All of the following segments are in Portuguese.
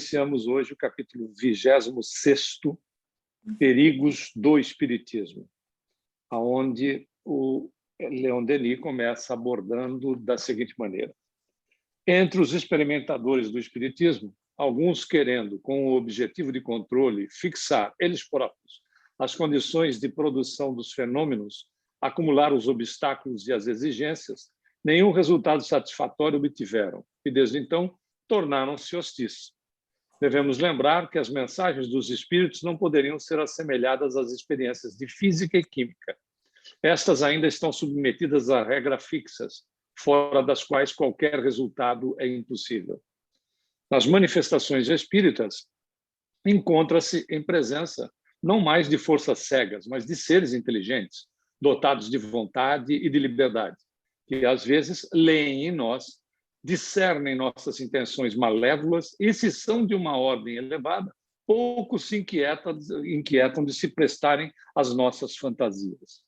iniciamos hoje o capítulo 26º, Perigos do Espiritismo, onde o Leon Denis começa abordando da seguinte maneira. Entre os experimentadores do Espiritismo, alguns querendo, com o objetivo de controle, fixar eles próprios as condições de produção dos fenômenos, acumular os obstáculos e as exigências, nenhum resultado satisfatório obtiveram e, desde então, tornaram-se hostis. Devemos lembrar que as mensagens dos espíritos não poderiam ser assemelhadas às experiências de física e química. Estas ainda estão submetidas a regras fixas, fora das quais qualquer resultado é impossível. Nas manifestações espíritas, encontra-se em presença não mais de forças cegas, mas de seres inteligentes, dotados de vontade e de liberdade, que às vezes leem em nós, discernem nossas intenções malévolas e, se são de uma ordem elevada, pouco se inquietam de se prestarem às nossas fantasias.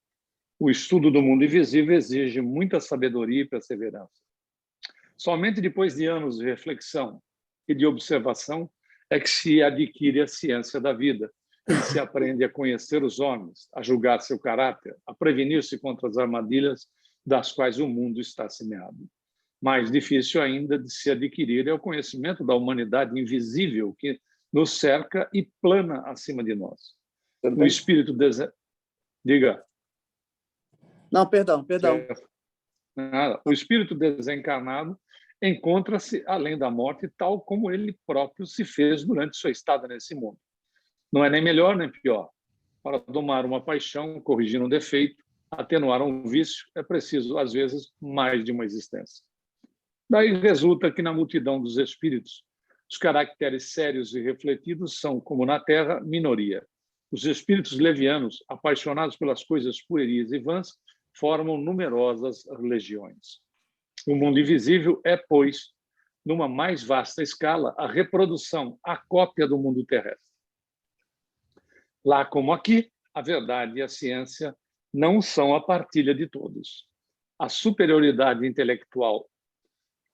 O estudo do mundo invisível exige muita sabedoria e perseverança. Somente depois de anos de reflexão e de observação é que se adquire a ciência da vida, e se aprende a conhecer os homens, a julgar seu caráter, a prevenir-se contra as armadilhas das quais o mundo está semeado. Mais difícil ainda de se adquirir é o conhecimento da humanidade invisível que nos cerca e plana acima de nós. O espírito Diga. Não, perdão. O espírito desencarnado encontra-se além da morte, tal como ele próprio se fez durante sua estada nesse mundo. Não é nem melhor nem pior. Para domar uma paixão, corrigir um defeito, atenuar um vício, é preciso, às vezes, mais de uma existência. Daí resulta que, na multidão dos espíritos, os caracteres sérios e refletidos são, como na Terra, minoria. Os espíritos levianos, apaixonados pelas coisas pueris e vãs, formam numerosas legiões. O mundo invisível é, pois, numa mais vasta escala, a reprodução, a cópia do mundo terrestre. Lá como aqui, a verdade e a ciência não são a partilha de todos. A superioridade intelectual...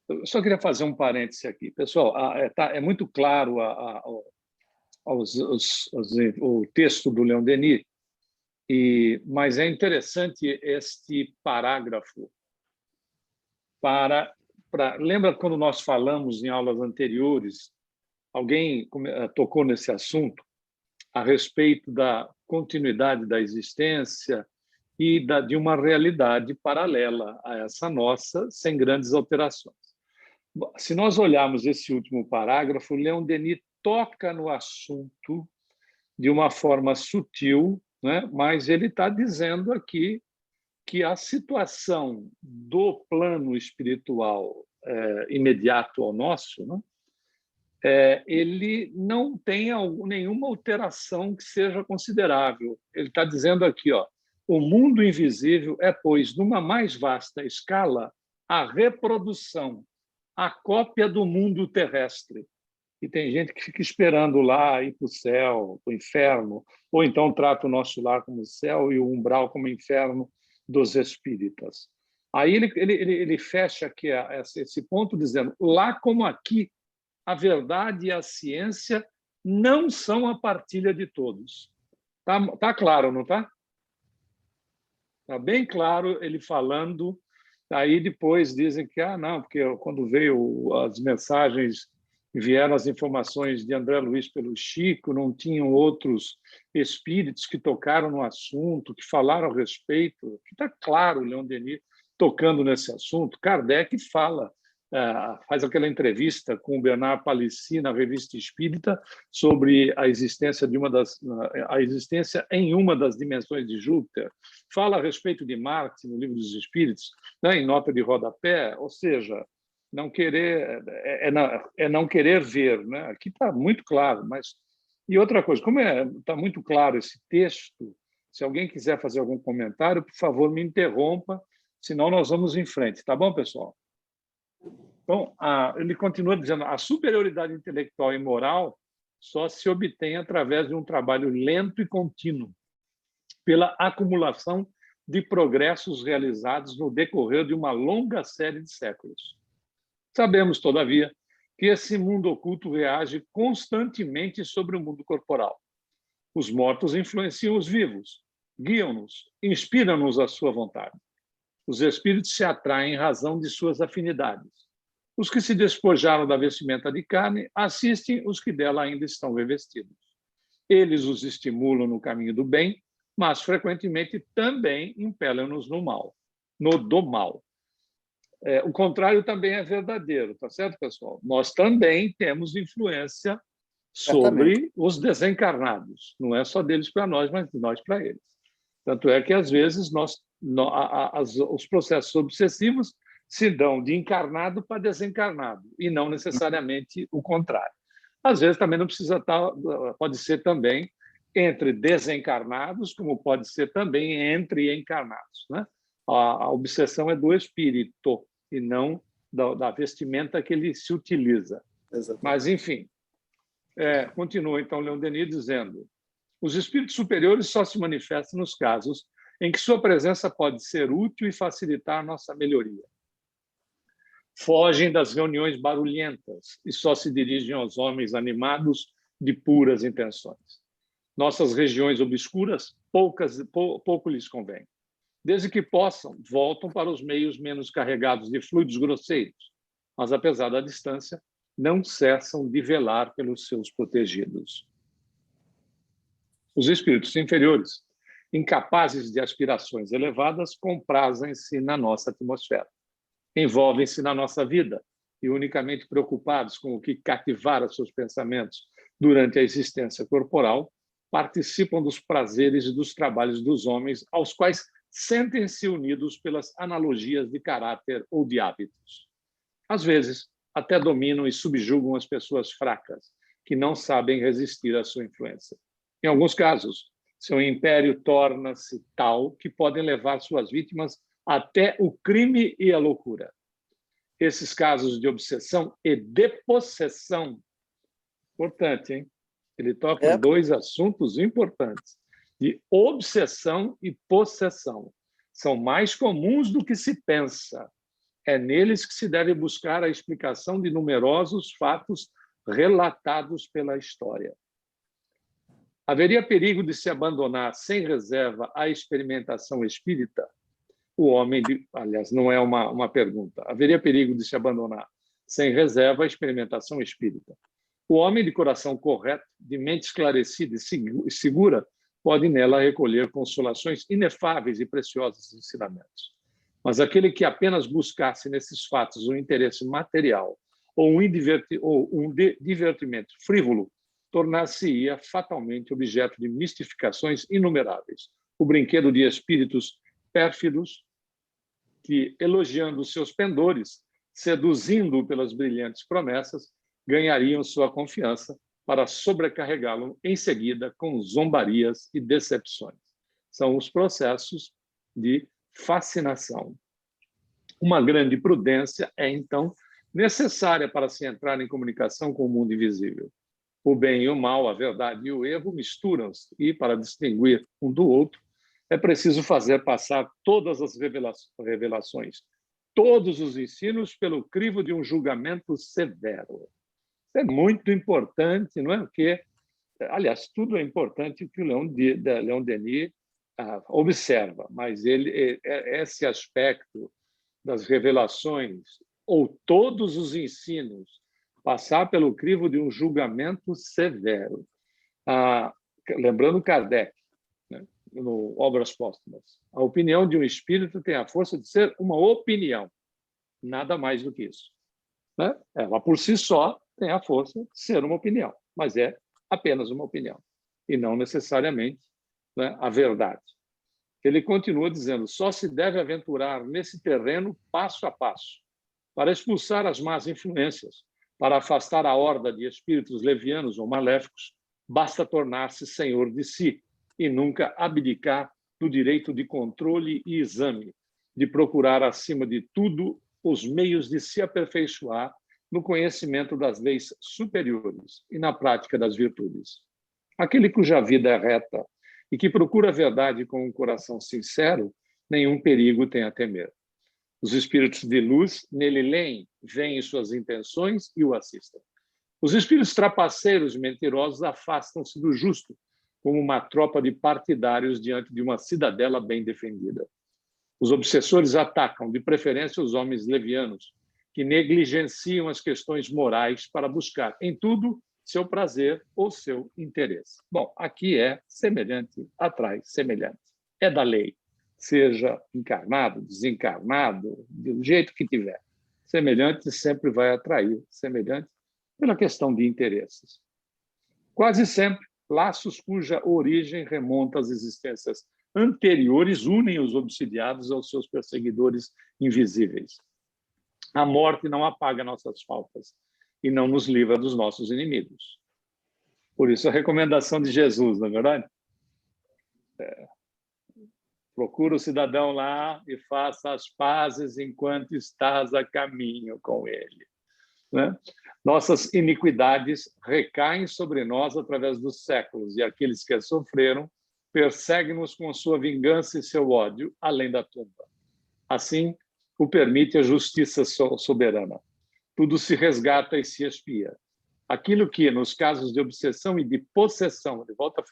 Eu só queria fazer um parêntese aqui. Pessoal, é muito claro o texto do Leon Denis, mas é interessante este parágrafo. Lembra quando nós falamos em aulas anteriores, alguém tocou nesse assunto, a respeito da continuidade da existência e de uma realidade paralela a essa nossa, sem grandes alterações. Se nós olharmos esse último parágrafo, Leon Denis toca no assunto de uma forma sutil, né? Mas ele está dizendo aqui que a situação do plano espiritual imediato ao nosso, né? Ele não tem nenhuma alteração que seja considerável. Ele está dizendo aqui, o mundo invisível é, pois, numa mais vasta escala, a reprodução, a cópia do mundo terrestre. E tem gente que fica esperando lá ir para o céu, para o inferno, ou então trata o nosso lar como céu e o umbral como inferno dos espíritas. Aí ele fecha aqui esse ponto dizendo, lá como aqui, a verdade e a ciência não são a partilha de todos. Tá claro, não está? Está bem claro ele falando. Aí depois dizem que, não, porque quando veio as mensagens, vieram as informações de André Luiz pelo Chico, não tinham outros espíritos que tocaram no assunto, que falaram a respeito. Está claro, Leon Denis tocando nesse assunto. Kardec fala, faz aquela entrevista com o Bernard Palissy na Revista Espírita sobre a existência em uma das dimensões de Júpiter. Fala a respeito de Marte no Livro dos Espíritos, né, em nota de rodapé, ou seja, não querer não querer ver, né? Aqui está muito claro, mas e outra coisa, como está muito claro esse texto, se alguém quiser fazer algum comentário, por favor, me interrompa, senão nós vamos em frente, tá bom, pessoal? Então, ele continua dizendo, a superioridade intelectual e moral só se obtém através de um trabalho lento e contínuo, pela acumulação de progressos realizados no decorrer de uma longa série de séculos. Sabemos, todavia, que esse mundo oculto reage constantemente sobre o mundo corporal. Os mortos influenciam os vivos, guiam-nos, inspiram-nos à sua vontade. Os espíritos se atraem em razão de suas afinidades. Os que se despojaram da vestimenta de carne assistem os que dela ainda estão revestidos. Eles os estimulam no caminho do bem, mas frequentemente também impelam-nos no mal, do mal. O contrário também é verdadeiro, tá certo, pessoal? Nós também temos influência sobre os desencarnados. Não é só deles para nós, mas de nós para eles. Tanto é que, às vezes, os processos obsessivos se dão de encarnado para desencarnado, e não necessariamente o contrário. Às vezes, também não precisa estar, pode ser também entre desencarnados, como pode ser também entre encarnados, né? A obsessão é do espírito e não da vestimenta que ele se utiliza. Exatamente. Mas, enfim, continua, então, Leon Denis dizendo: os espíritos superiores só se manifestam nos casos em que sua presença pode ser útil e facilitar a nossa melhoria. Fogem das reuniões barulhentas e só se dirigem aos homens animados de puras intenções. Nossas regiões obscuras pouco lhes convém. Desde que possam, voltam para os meios menos carregados de fluidos grosseiros, mas, apesar da distância, não cessam de velar pelos seus protegidos. Os espíritos inferiores, incapazes de aspirações elevadas, comprazem-se na nossa atmosfera. Envolvem-se na nossa vida e, unicamente preocupados com o que cativara seus pensamentos durante a existência corporal, participam dos prazeres e dos trabalhos dos homens, aos quais sentem-se unidos pelas analogias de caráter ou de hábitos. Às vezes, até dominam e subjugam as pessoas fracas, que não sabem resistir à sua influência. Em alguns casos, seu império torna-se tal que podem levar suas vítimas até o crime e a loucura. Esses casos de obsessão e de possessão, importante, hein? Ele toca em dois assuntos importantes, de obsessão e possessão. São mais comuns do que se pensa. É neles que se deve buscar a explicação de numerosos fatos relatados pela história. Haveria perigo de se abandonar sem reserva a experimentação espírita? Aliás, não é uma pergunta. Haveria perigo de se abandonar sem reserva a experimentação espírita? O homem de coração correto, de mente esclarecida e segura, pode nela recolher consolações inefáveis e preciosos ensinamentos. Mas aquele que apenas buscasse nesses fatos um interesse material ou um divertimento frívolo, tornar-se-ia fatalmente objeto de mistificações inumeráveis. O brinquedo de espíritos pérfidos que, elogiando seus pendores, seduzindo-o pelas brilhantes promessas, ganhariam sua confiança para sobrecarregá-lo em seguida com zombarias e decepções. São os processos de fascinação. Uma grande prudência é, então, necessária para se entrar em comunicação com o mundo invisível. O bem e o mal, a verdade e o erro misturam-se e, para distinguir um do outro, é preciso fazer passar todas as revelações, todos os ensinos pelo crivo de um julgamento severo. Isso é muito importante, não é? Porque, aliás, tudo é importante que o Leon Denis observa, mas esse aspecto das revelações ou todos os ensinos passar pelo crivo de um julgamento severo. Lembrando Kardec, né, no Obras Póstumas, a opinião de um espírito tem a força de ser uma opinião, nada mais do que isso. Né? Ela, por si só, tem a força de ser uma opinião, mas é apenas uma opinião, e não necessariamente, né, a verdade. Ele continua dizendo: só se deve aventurar nesse terreno passo a passo, para expulsar as más influências, para afastar a horda de espíritos levianos ou maléficos, basta tornar-se senhor de si e nunca abdicar do direito de controle e exame, de procurar, acima de tudo, os meios de se aperfeiçoar no conhecimento das leis superiores e na prática das virtudes. Aquele cuja vida é reta e que procura a verdade com um coração sincero, nenhum perigo tem a temer. Os espíritos de luz nele leem, veem suas intenções e o assistem. Os espíritos trapaceiros e mentirosos afastam-se do justo, como uma tropa de partidários diante de uma cidadela bem defendida. Os obsessores atacam, de preferência, os homens levianos, que negligenciam as questões morais para buscar em tudo seu prazer ou seu interesse. Bom, aqui é semelhante atrai semelhante. É da lei, seja encarnado, desencarnado, do jeito que tiver. Semelhante sempre vai atrair semelhante pela questão de interesses. Quase sempre, laços cuja origem remonta às existências anteriores unem os obsidiados aos seus perseguidores invisíveis. A morte não apaga nossas faltas e não nos livra dos nossos inimigos. Por isso, a recomendação de Jesus, não é verdade? Procura o cidadão lá e faça as pazes enquanto estás a caminho com ele. Né? Nossas iniquidades recaem sobre nós através dos séculos, e aqueles que as sofreram perseguem-nos com sua vingança e seu ódio, além da tumba. Assim, o permite a justiça soberana. Tudo se resgata e se expia. Aquilo que, nos casos de obsessão e de possessão, de volta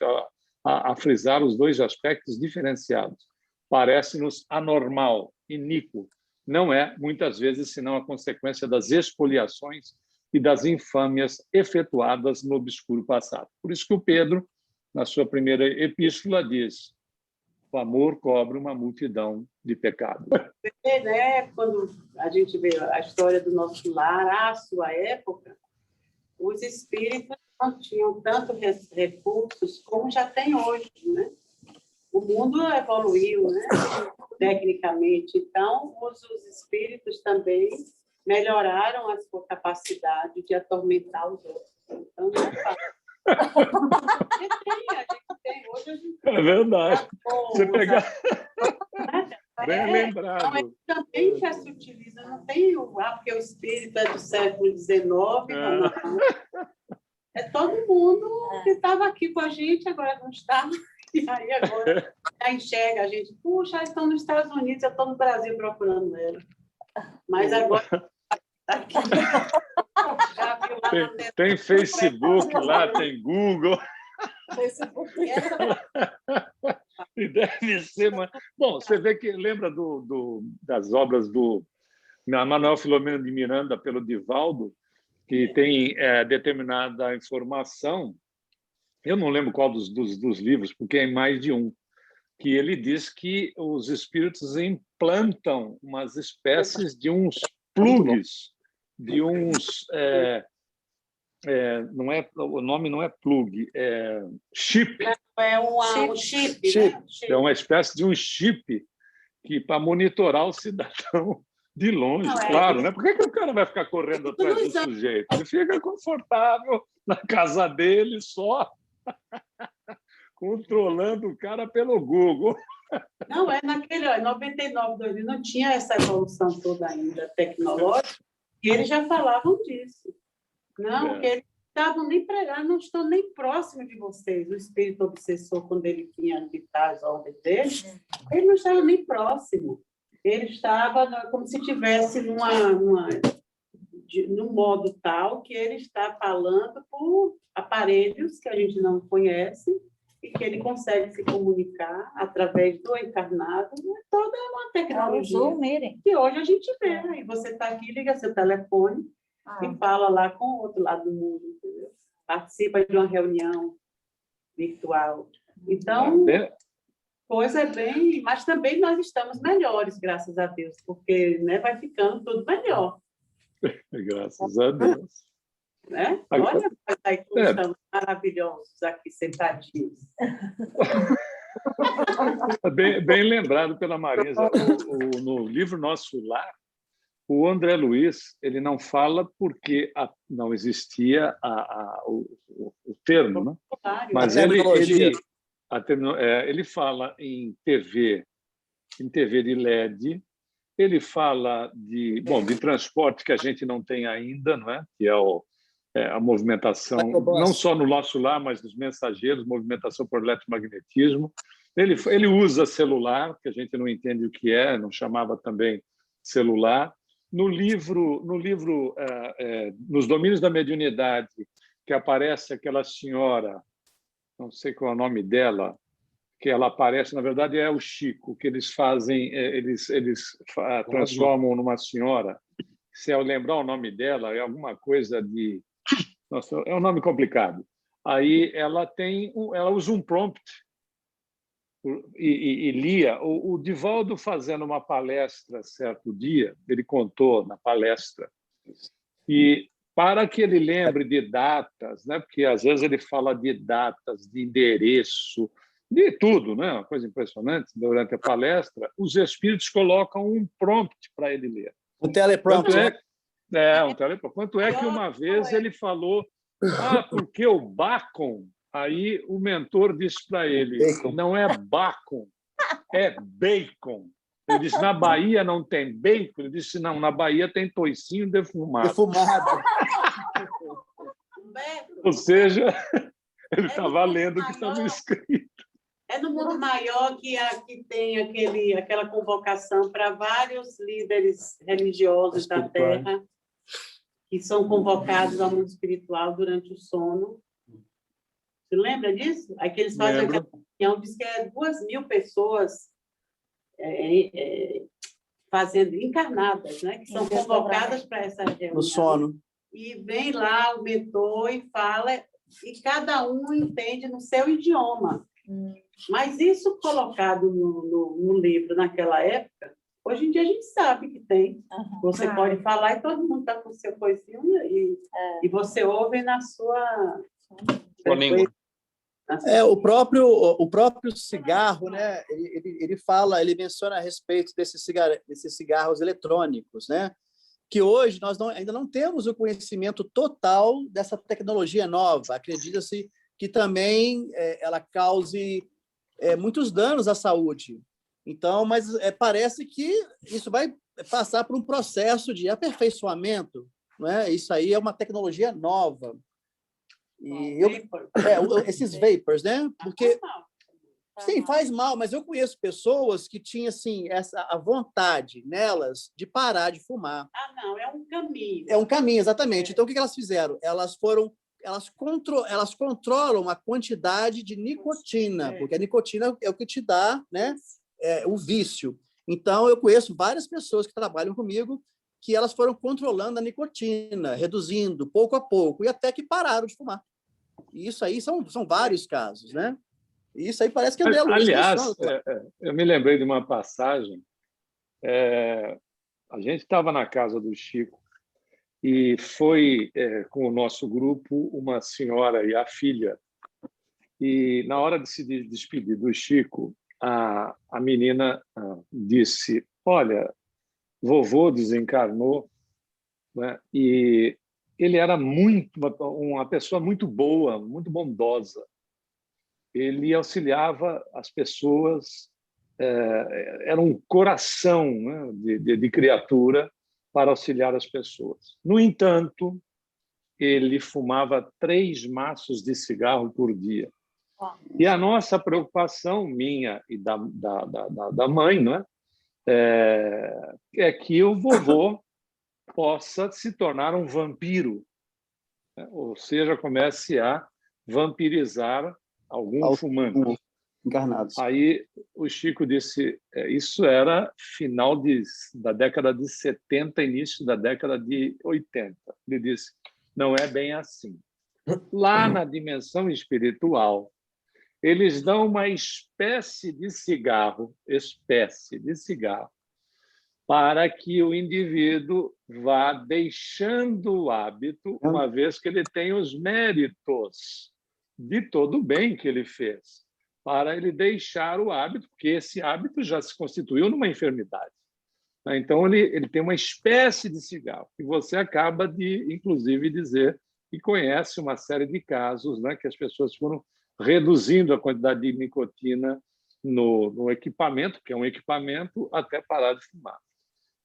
a frisar os dois aspectos diferenciados, parece-nos anormal, iníquo, não é, muitas vezes, senão a consequência das expoliações e das infâmias efetuadas no obscuro passado. Por isso que o Pedro, na sua primeira epístola, diz: o amor cobre uma multidão de pecados. Né? Quando a gente vê a história do nosso lar, à sua época, os espíritos não tinham tantos recursos como já tem hoje, né? O mundo evoluiu, né? Tecnicamente. Então, os espíritos também melhoraram a sua capacidade de atormentar os outros. Então, não é fácil. A gente tem. Hoje a gente É verdade. Você pegar... Bem lembrado. Mas também já se utiliza, não tem porque o espírito é do século XIX, não. É todo mundo que estava aqui com a gente, agora não está. E aí agora já enxerga a gente. Puxa, eles estão nos Estados Unidos, eu estou no Brasil procurando ela. Mas agora está aqui. Já viu lá tem Facebook lá, tem Google. E deve ser... Bom, você vê que lembra das obras do Manuel Filomeno de Miranda pelo Divaldo, que tem determinada informação, eu não lembro qual dos livros, porque é mais de um, que ele diz que os espíritos implantam umas espécies de uns plugs, de uns... não é, o nome não é plug, é chip. É um chip. Né? É uma espécie de um chip que para monitorar o cidadão de longe, claro, né? Por que o cara vai ficar correndo atrás do sujeito? Ele fica confortável na casa dele só, controlando o cara pelo Google. Não, naquele 99, 2000, não tinha essa evolução toda ainda tecnológica, e eles já falavam disso. Não, porque eles estavam nem pregados, não estão nem próximos de vocês. O espírito obsessor, quando ele vinha ditar as ordens dele, ele não estava nem próximo. Ele estava como se estivesse num modo tal que ele está falando por aparelhos que a gente não conhece e que ele consegue se comunicar através do encarnado. Toda uma tecnologia que hoje a gente vê. Aí você está aqui, liga seu telefone, e fala lá com o outro lado do mundo, entendeu? Participa de uma reunião virtual. Então, coisa é bem... Mas também nós estamos melhores, graças a Deus, porque, né, vai ficando tudo melhor. Graças a Deus. Né? Olha, aí todos estamos maravilhosos aqui sentadinhos. Bem lembrado pela Marisa. No livro Nosso Lar, o André Luiz ele não fala porque não existia o termo, né? Mas ele fala em TV de LED, ele fala de transporte que a gente não tem ainda, não é? Que é a movimentação, não só no nosso lar, mas nos mensageiros, movimentação por eletromagnetismo. Ele usa celular, que a gente não entende o que é, não chamava também celular. No livro Nos Domínios da Mediunidade, que aparece aquela senhora, não sei qual é o nome dela, que ela aparece, na verdade, é o Chico, que eles fazem, eles transformam numa senhora. Se eu lembrar o nome dela, é alguma coisa de... Nossa, é um nome complicado. Aí ela usa um prompt e lia. O Divaldo, fazendo uma palestra certo dia, ele contou na palestra, e para que ele lembre de datas, né? Porque às vezes ele fala de datas, de endereço, de tudo, né? Uma coisa impressionante. Durante a palestra, os espíritos colocam um prompt para ele ler. Um teleprompter. Um teleprompter. Quanto é que uma vez ele falou, porque o Bacon, aí o mentor disse para ele, não é Bacon, é bacon. Ele disse, na Bahia não tem bacon? Ele disse, não, na Bahia tem toicinho defumado. Ou seja, ele estava lendo o que estava escrito. É no Mundo Maior que aqui tem aquela convocação para vários líderes religiosos da Terra que são convocados ao mundo espiritual durante o sono. Você lembra disso? Aí que eles fazem aquela reunião, diz que é 2.000 pessoas fazendo encarnadas, né? Que são convocadas para essa reunião. No sono. E vem lá o mentor e fala, e cada um entende no seu idioma. Mas isso colocado no livro naquela época, hoje em dia a gente sabe que tem. Você pode falar e todo mundo está com o seu coisinho e você ouve na sua língua. O próprio cigarro, né? Ele menciona a respeito desses cigarros eletrônicos, né? Que hoje nós ainda não temos o conhecimento total dessa tecnologia nova. Acredita-se que também ela cause muitos danos à saúde. Então, mas parece que isso vai passar por um processo de aperfeiçoamento, não é? Isso aí é uma tecnologia nova. E esses vapors, né? Porque sim, faz mal, mas eu conheço pessoas que tinham assim a vontade nelas de parar de fumar. Não, é um caminho. É um caminho, exatamente. Então o que elas fizeram? Elas controlam a quantidade de nicotina, porque a nicotina é o que te dá, né, o vício. Então eu conheço várias pessoas que trabalham comigo que elas foram controlando a nicotina, reduzindo pouco a pouco, e até que pararam de fumar. E isso aí são vários casos, né? E isso aí parece que aliás, eu me lembrei de uma passagem. A gente estava na casa do Chico e foi com o nosso grupo uma senhora e a filha. E na hora de se despedir do Chico, a menina disse: olha, vovô desencarnou, né? E ele era uma pessoa muito boa, muito bondosa. Ele auxiliava as pessoas, era um coração, né, de criatura para auxiliar as pessoas. No entanto, ele fumava 3 maços de cigarro por dia. E a nossa preocupação, minha e da mãe, né, é que o vovô possa se tornar um vampiro, né? Ou seja, comece a vampirizar algum fumante. Encarnados. Aí o Chico disse, isso era final da década de 70, início da década de 80. Ele disse, não é bem assim. Lá na dimensão espiritual, eles dão uma espécie de cigarro, para que o indivíduo vá deixando o hábito, uma vez que ele tem os méritos de todo o bem que ele fez, para ele deixar o hábito, porque esse hábito já se constituiu numa enfermidade. Então, ele tem uma espécie de cigarro, que você acaba de, inclusive, dizer que conhece uma série de casos, né, que as pessoas foram reduzindo a quantidade de nicotina no equipamento, que é um equipamento, até parar de fumar.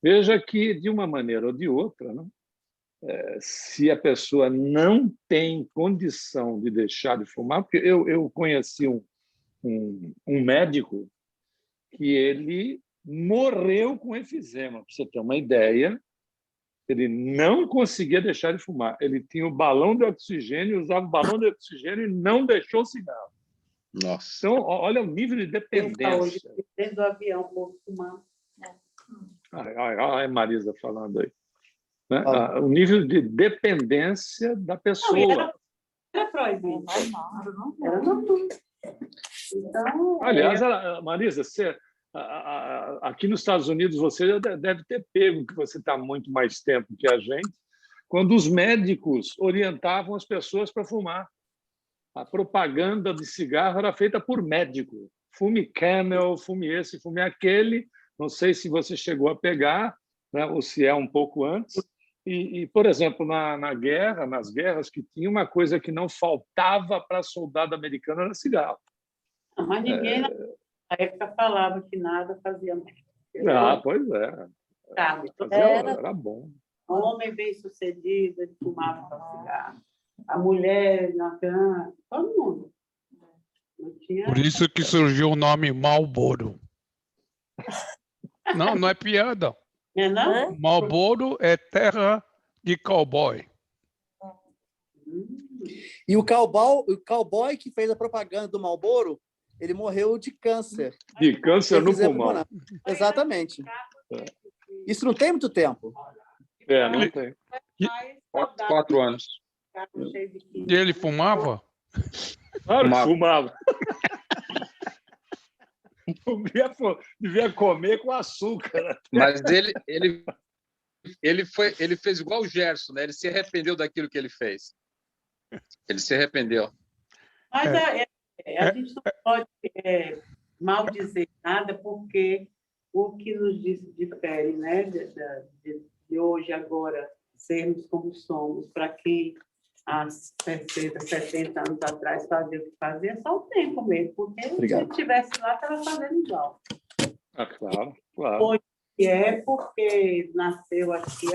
Veja que, de uma maneira ou de outra, né, se a pessoa não tem condição de deixar de fumar, porque eu conheci um médico que ele morreu com efizema, para você ter uma ideia. Ele não conseguia deixar de fumar. Ele tinha o balão de oxigênio, usava o balão de oxigênio e não deixou o cigarro. Nossa. Então, olha o nível de Hoje, dependência. dentro do avião, o povo fumando. Ai, Marisa falando aí. Né? O nível de dependência da pessoa. Era proibido. Era normal. Então, Aliás, Marisa, aqui nos Estados Unidos você já deve ter pego que você está muito mais tempo que a gente, quando os médicos orientavam as pessoas para fumar. A propaganda de cigarro era feita por médico. Fume Camel, fume esse, fume aquele. Não sei se você chegou a pegar, né, ou se é um pouco antes. E por exemplo, nas guerras que tinha, uma coisa que não faltava para soldado americano era cigarro. mas ninguém na época falava que nada fazia mal. Pois é. Sabe? Era bom. Um homem bem-sucedido, ele fumava cigarro. A mulher na cama, todo mundo. Não tinha... Por isso que surgiu o nome Marlboro. Não, não é piada. Não? Marlboro é terra de cowboy. E o cowboy que fez a propaganda do Marlboro, ele morreu de câncer. De câncer no Efizema pulmão. pulmonar. Exatamente. Isso não tem muito tempo. Não tem. 4 anos. E ele fumava? Claro que fumava. Devia comer com açúcar. Mas ele fez igual o Gerson, né? Ele se arrependeu daquilo que ele fez. Ele se arrependeu. Mas a gente não pode mal dizer nada, porque o que nos difere, né, de hoje, agora, sermos como somos, para quem há 60, 70 anos atrás fazia o que fazia, é só o tempo mesmo, porque se ele estivesse lá, estava fazendo igual. Claro, claro. Hoje porque nasceu aqui,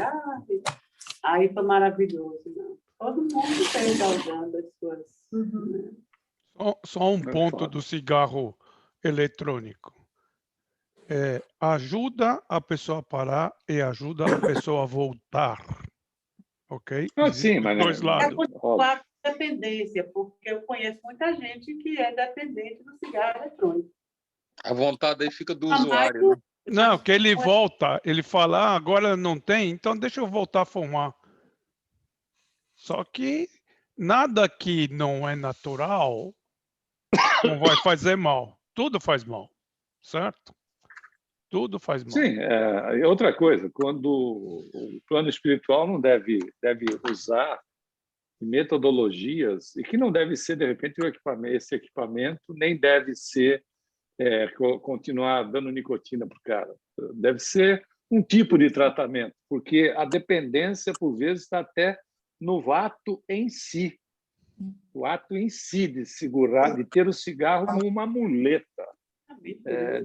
aí foi maravilhoso. Não. Todo mundo está exaltando as suas... Né? Só um ponto do cigarro eletrônico. Ajuda a pessoa a parar e ajuda a pessoa a voltar. Ok? Sim, mas dois lados. É dependência, porque eu conheço muita gente que é dependente do cigarro eletrônico. A vontade aí fica do usuário, né? Não, que ele volta, ele fala, agora não tem, então deixa eu voltar a fumar. Só que nada que não é natural não vai fazer mal. Tudo faz mal, certo? Tudo faz mal. Sim, outra coisa, quando o plano espiritual não deve usar metodologias, e que não deve ser, de repente, esse equipamento, nem deve ser continuar dando nicotina para o cara. Deve ser um tipo de tratamento, porque a dependência, por vezes, está até no ato em si. O ato em si de segurar, de ter o cigarro como uma muleta,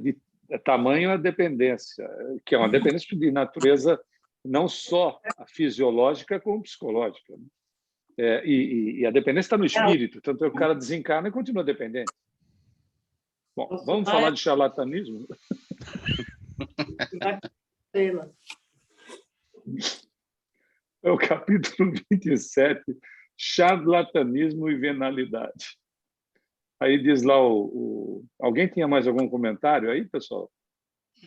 de tamanho a dependência, que é uma dependência de natureza não só fisiológica, como psicológica. E a dependência está no espírito, tanto é que o cara desencarna e continua dependente. Bom, vamos falar de charlatanismo? É o capítulo 27, charlatanismo e venalidade. Aí diz lá alguém tinha mais algum comentário aí, pessoal?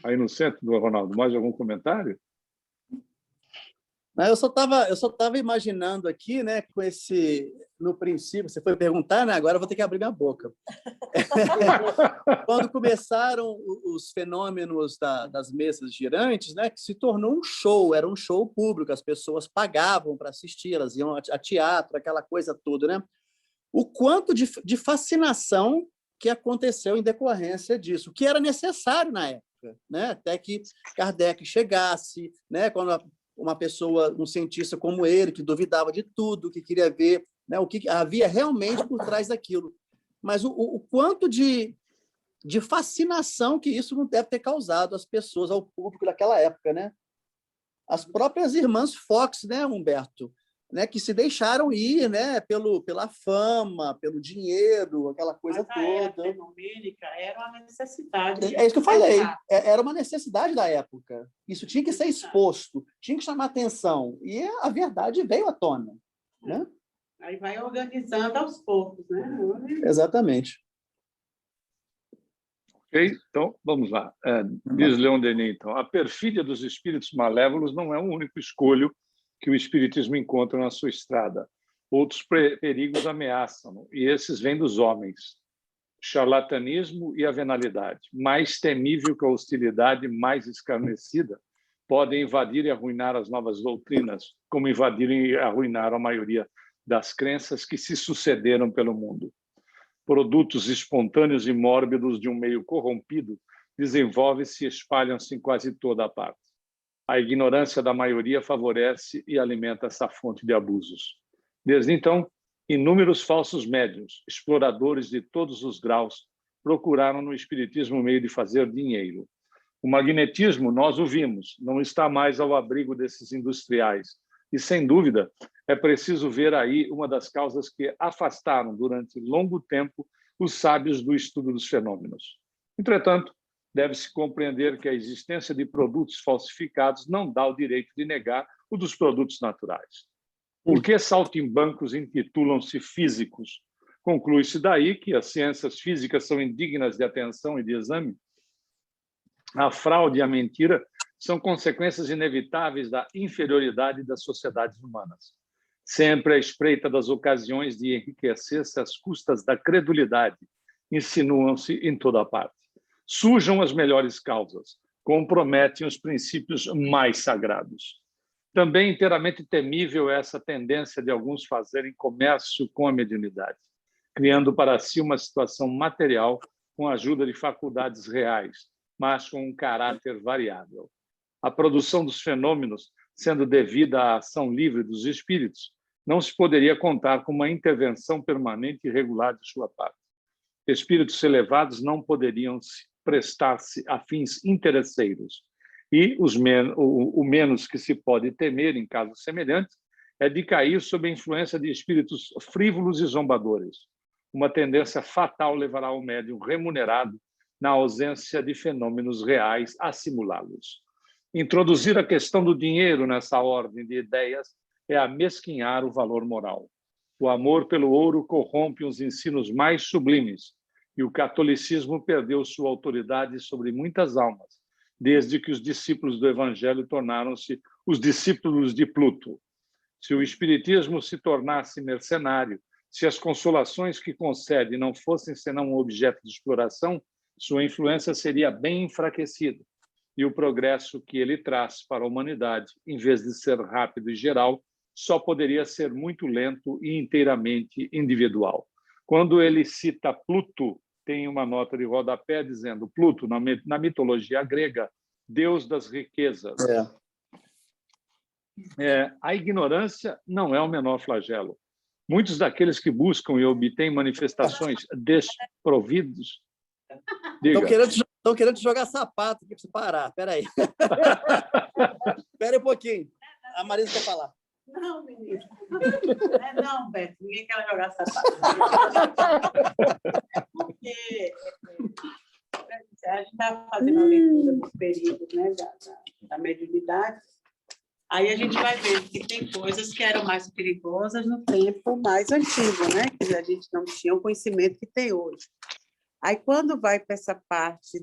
Aí no centro do Ronaldo, mais algum comentário? Eu só estava imaginando aqui, né, com no princípio, você foi perguntar, né? Agora eu vou ter que abrir minha boca. Quando começaram os fenômenos das mesas girantes, né, que se tornou um show, era um show público, as pessoas pagavam para assistir, elas iam a teatro, aquela coisa toda, né? O quanto de fascinação que aconteceu em decorrência disso, que era necessário na época, né? Até que Kardec chegasse, né? Quando uma pessoa, um cientista como ele, que duvidava de tudo, que queria ver, né, o que havia realmente por trás daquilo. Mas o quanto de fascinação que isso não deve ter causado às pessoas, ao público daquela época, né? As próprias irmãs Fox, né, Humberto? né, que se deixaram ir, né, pela fama, pelo dinheiro, aquela coisa Mas a era toda. fenomênica era uma necessidade. É isso que eu falei. Era uma necessidade da época. Isso tinha que ser exposto, tinha que chamar atenção. E a verdade veio à tona, né? Aí vai organizando aos poucos, né? Exatamente. Ok? Então, vamos lá. Diz Leon Denis, então, a perfídia dos espíritos malévolos não é o único escolho que o espiritismo encontra na sua estrada. Outros perigos ameaçam, e esses vêm dos homens. Charlatanismo e a venalidade, mais temível que a hostilidade mais escarnecida, podem invadir e arruinar as novas doutrinas, como invadiram e arruinaram a maioria das crenças que se sucederam pelo mundo. Produtos espontâneos e mórbidos de um meio corrompido desenvolvem-se e espalham-se em quase toda a parte. A ignorância da maioria favorece e alimenta essa fonte de abusos. Desde então, inúmeros falsos médiuns, exploradores de todos os graus, procuraram no espiritismo um meio de fazer dinheiro. O magnetismo, nós o vimos, não está mais ao abrigo desses industriais. E, sem dúvida, é preciso ver aí uma das causas que afastaram durante longo tempo os sábios do estudo dos fenômenos. Entretanto, deve-se compreender que a existência de produtos falsificados não dá o direito de negar o dos produtos naturais. Por que saltimbancos intitulam-se físicos? Conclui-se daí que as ciências físicas são indignas de atenção e de exame. A fraude e a mentira são consequências inevitáveis da inferioridade das sociedades humanas. Sempre à espreita das ocasiões de enriquecer-se às custas da credulidade, insinuam-se em toda a parte. Sujam as melhores causas, comprometem os princípios mais sagrados. Também inteiramente temível é essa tendência de alguns fazerem comércio com a mediunidade, criando para si uma situação material com a ajuda de faculdades reais, mas com um caráter variável. A produção dos fenômenos, sendo devida à ação livre dos espíritos, não se poderia contar com uma intervenção permanente e regular de sua parte. Espíritos elevados não poderiam prestar-se a fins interesseiros, e o menos que se pode temer em casos semelhantes é de cair sob a influência de espíritos frívolos e zombadores. Uma tendência fatal levará o médium remunerado na ausência de fenômenos reais a simulá-los. Introduzir a questão do dinheiro nessa ordem de ideias é amesquinhar o valor moral. O amor pelo ouro corrompe os ensinos mais sublimes e o catolicismo perdeu sua autoridade sobre muitas almas, desde que os discípulos do Evangelho tornaram-se os discípulos de Pluto. Se o espiritismo se tornasse mercenário, se as consolações que concede não fossem senão um objeto de exploração, sua influência seria bem enfraquecida e o progresso que ele traz para a humanidade, em vez de ser rápido e geral, só poderia ser muito lento e inteiramente individual. Quando ele cita Pluto, tem uma nota de rodapé dizendo Pluto, na mitologia grega, deus das riquezas. A ignorância não é o menor flagelo. Muitos daqueles que buscam e obtêm manifestações desprovidos... Estão querendo te jogar sapato aqui para você parar. Espera aí. Espera um pouquinho. A Marisa quer falar. Não, menino. Não, Beto. Ninguém quer jogar sapato. É porque a gente está fazendo a leitura dos perigos, né, da mediunidade. Aí a gente vai ver que tem coisas que eram mais perigosas no tempo mais antigo, né? Que a gente não tinha o conhecimento que tem hoje. Aí, quando vai para essa parte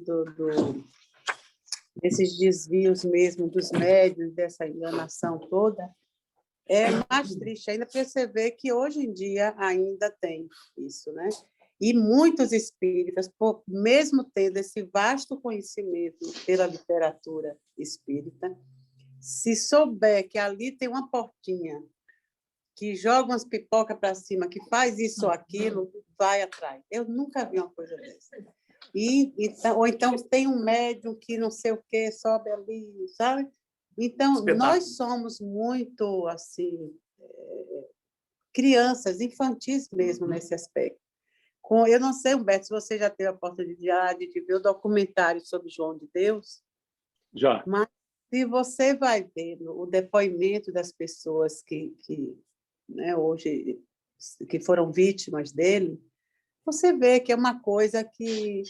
desses desvios mesmo dos médiuns, dessa enganação toda, é mais triste ainda perceber que hoje em dia ainda tem isso, né? E muitos espíritas, mesmo tendo esse vasto conhecimento pela literatura espírita, se souber que ali tem uma portinha que joga umas pipocas para cima, que faz isso ou aquilo, vai atrás. Eu nunca vi uma coisa dessa. Ou então tem um médium que não sei o quê, sobe ali, sabe? Então, nós somos muito, assim, crianças, infantis mesmo nesse aspecto. Eu não sei, Humberto, se você já teve a oportunidade de ver o documentário sobre João de Deus. Já. Mas se você vai ver o depoimento das pessoas que né, hoje, que foram vítimas dele, você vê que é uma coisa que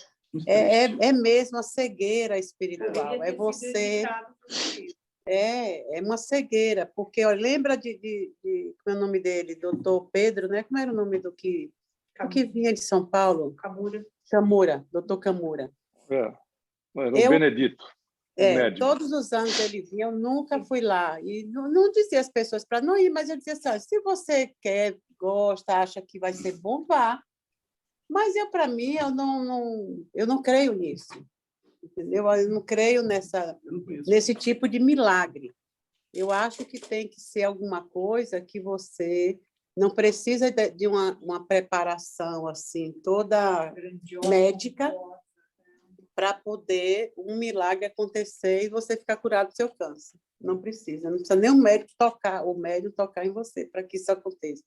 é mesmo a cegueira espiritual. É você... É uma cegueira, porque ó, lembra como é o nome dele? Doutor Pedro, né? Como era o nome do que vinha de São Paulo? Camura, doutor Camura. Era o Benedito, o médico. Todos os anos ele vinha, eu nunca fui lá. E não dizia às pessoas para não ir, mas eu dizia assim, se você quer, gosta, acha que vai ser bom, vá. Mas para mim, eu não creio nisso. Entendeu? Eu não creio nesse tipo de milagre. Eu acho que tem que ser alguma coisa que você não precisa de uma preparação assim toda médica para poder um milagre acontecer e você ficar curado do seu câncer. Não precisa nem o médico tocar em você para que isso aconteça.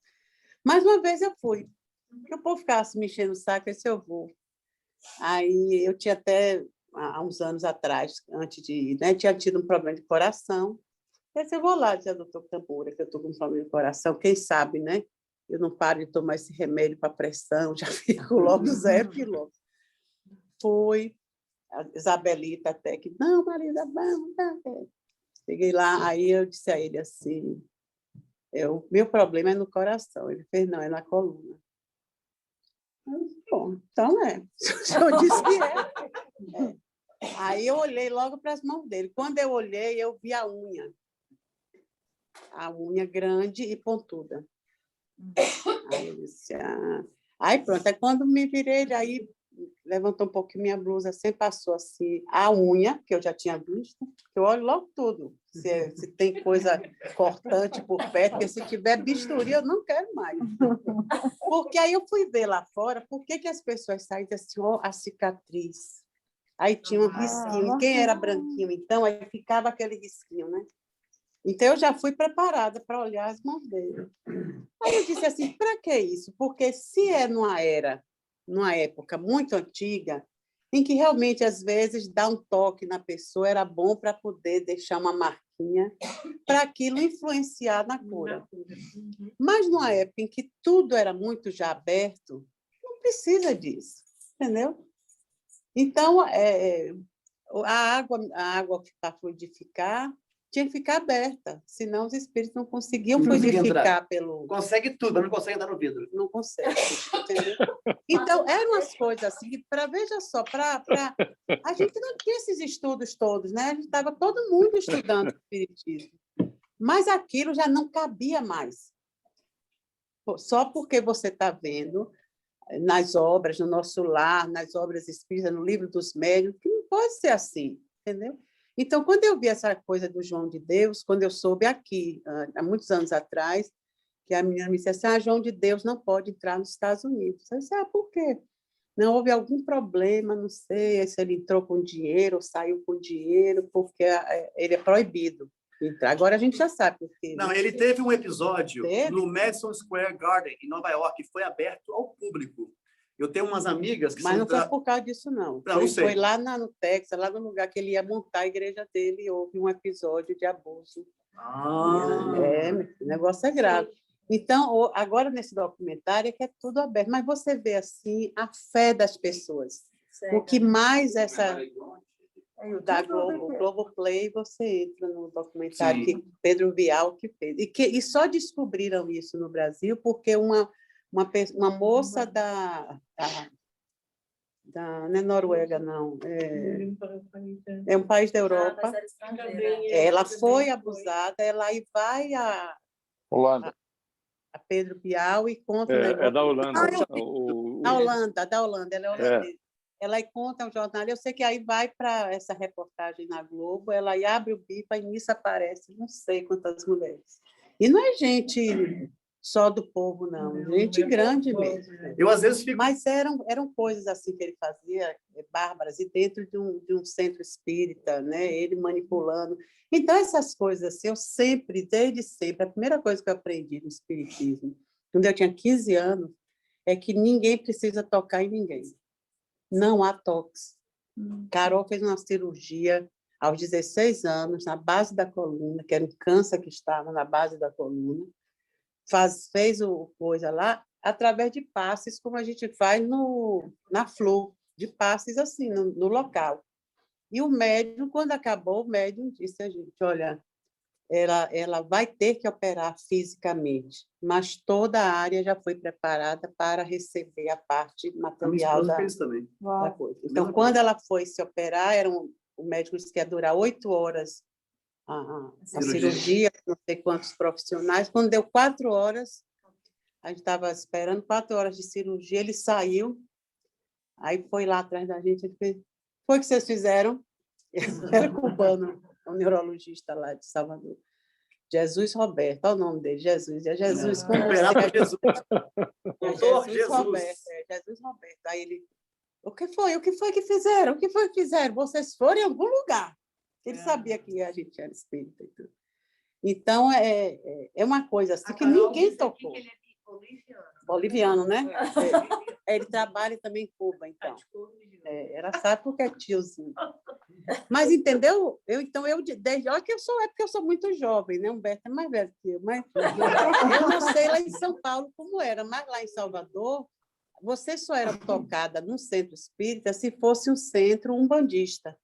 Mais uma vez eu fui, porque o povo ficava se mexendo o saco, e disse, eu vou. Aí eu tinha até há uns anos atrás, antes de ir, né, tinha tido um problema de coração. Eu vou lá, dizia doutor Camura, que eu estou com um problema de coração, quem sabe, né? Eu não paro de tomar esse remédio para pressão, já fico logo Zé piloto. Fui, a Isabelita até que, não, Marisa, vamos. Cheguei lá, aí eu disse a ele assim, meu problema é no coração. Ele fez, não, é na coluna. Bom, então eu disse que é. Aí eu olhei logo para as mãos dele. Quando eu olhei, eu vi a unha grande e pontuda. Aí eu disse, Aí pronto, é quando me virei, aí levantou um pouquinho minha blusa, assim, passou assim, a unha, que eu já tinha visto, eu olho logo tudo, se tem coisa cortante por perto, porque se tiver bisturi, eu não quero mais. Porque aí eu fui ver lá fora, por que as pessoas saem assim, a cicatriz? Aí tinha um risquinho, quem era branquinho, então, aí ficava aquele risquinho, né? Então, eu já fui preparada para olhar as mãos dele. Aí eu disse assim, para que isso? Porque se é numa época muito antiga, em que realmente, às vezes, dar um toque na pessoa era bom para poder deixar uma marquinha, para aquilo influenciar na cura. Mas numa época em que tudo era muito já aberto, não precisa disso, entendeu? Então, a água para fluidificar tinha que ficar aberta, senão os espíritos não conseguiam fluidificar pelo... Consegue tudo, mas não consegue andar no vidro. Não consegue, entendeu? Então, eram as coisas assim, veja só, a gente não tinha esses estudos todos, né? A gente estava todo mundo estudando o espiritismo, mas aquilo já não cabia mais. Só porque você está vendo nas obras, no nosso lar, nas obras espíritas, no livro dos médiuns, que não pode ser assim, entendeu? Então, quando eu vi essa coisa do João de Deus, quando eu soube aqui, há muitos anos atrás, que a menina me disse assim, João de Deus não pode entrar nos Estados Unidos. Eu disse, por quê? Não houve algum problema, não sei se ele entrou com dinheiro ou saiu com dinheiro, porque ele é proibido entrar. Agora a gente já sabe. Porque, não, ele teve um episódio no Madison Square Garden, em Nova York, que foi aberto ao público. Eu tenho umas amigas que Mas não foi por causa disso, não. Não sei. Foi lá no Texas, lá no lugar que ele ia montar a igreja dele, e houve um episódio de abuso. O negócio é grave. Então, agora nesse documentário é que é tudo aberto, mas você vê assim a fé das pessoas. Certo. O que mais da Globoplay, você entra no documentário que Pedro Bial que fez. E só descobriram isso no Brasil porque uma moça não é Noruega, não. É um país da Europa. Ela foi abusada, ela aí vai a Pedro Bial e conta... É da Holanda. Da Holanda, ela é holandesa. Ela aí conta um jornal, eu sei que aí vai para essa reportagem na Globo, ela aí abre o bico, e nisso aparece não sei quantas mulheres. E não é gente só do povo, não, gente grande mesmo. Eu, às vezes, fico... Mas eram coisas assim que ele fazia, bárbaras, e dentro de um centro espírita, né? Ele manipulando. Então, essas coisas assim, eu sempre, desde sempre, a primeira coisa que eu aprendi no espiritismo, quando eu tinha 15 anos, é que ninguém precisa tocar em ninguém. Não há toques. Carol fez uma cirurgia aos 16 anos, na base da coluna, que era um câncer que estava na base da coluna, fez o coisa lá através de passes, como a gente faz na Flu, de passes assim, no local. E o médium, quando acabou, o médium disse a gente, olha, ela vai ter que operar fisicamente, mas toda a área já foi preparada para receber a parte material da coisa. Então, quando ela foi se operar, o médico disse que ia durar 8 horas a cirurgia, não sei quantos profissionais. Quando deu 4 horas, a gente estava esperando 4 horas de cirurgia, ele saiu, aí foi lá atrás da gente, ele fez, foi o que vocês fizeram? Era cubano, um neurologista lá de Salvador. Jesus Roberto, olha o nome dele, Jesus. É Jesus. Jesus. Jesus Roberto. Jesus Roberto. Aí ele, o que foi? O que foi que fizeram? O que foi que fizeram? Vocês foram em algum lugar. Ele sabia que a gente era espírita e tudo. Então, é uma coisa assim que ninguém tocou. Ele é boliviano, né? Ele trabalha também em Cuba, então. Era sabe porque é tiozinho. Mas entendeu? Olha que eu sou muito jovem, né? Humberto é mais velho que eu, mas eu não sei lá em São Paulo como era, mas lá em Salvador você só era tocada num centro espírita se fosse um centro umbandista.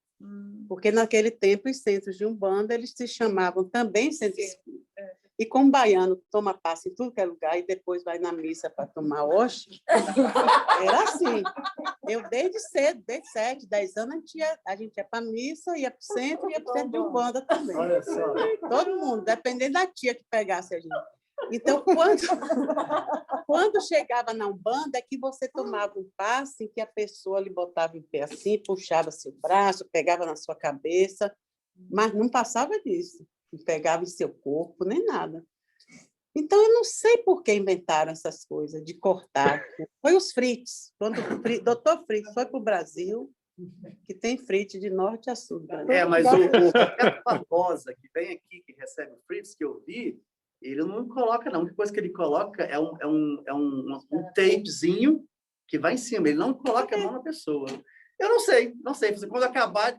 Porque naquele tempo os centros de Umbanda eles se chamavam também centro espírita. E como baiano toma passe em tudo que é lugar e depois vai na missa para tomar hoxe, era assim. Eu desde cedo, desde 7, 10 anos, a gente ia para a missa, ia para o centro e ia para o centro de Umbanda também. Olha só. Todo mundo, dependendo da tia que pegasse a gente. Então, quando chegava na Umbanda, é que você tomava um passe em que a pessoa lhe botava em pé assim, puxava seu braço, pegava na sua cabeça, mas não passava disso. Não pegava em seu corpo, nem nada. Então, eu não sei por que inventaram essas coisas de cortar. Foi os Fritz. Quando o doutor Fritz foi para o Brasil, que tem Fritz de norte a sul. Mas o Roberto Barbosa, que vem aqui, que recebe o Fritz, que eu vi, ele não coloca, não. A única coisa que ele coloca é um tapezinho que vai em cima. Ele não coloca a mão na pessoa. Eu não sei.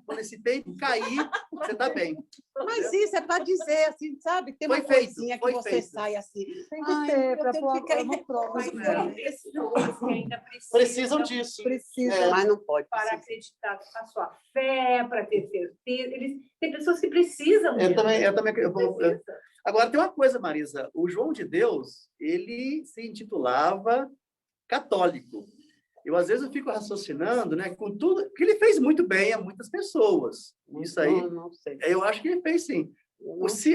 Quando esse tape cair, você está bem. Mas isso é para dizer, assim, sabe? Tem uma coisinha que você sai assim. Tem que ter, para pôr no prova. pessoas que ainda Precisam disso. Mas não pode. Para acreditar na sua fé, para ter certeza. Tem pessoas que precisam. Eu também. Agora, tem uma coisa, Marisa. O João de Deus, ele se intitulava católico. Às vezes, eu fico raciocinando, né, com tudo, que ele fez muito bem a muitas pessoas. Isso aí, não sei. Eu acho que ele fez, sim.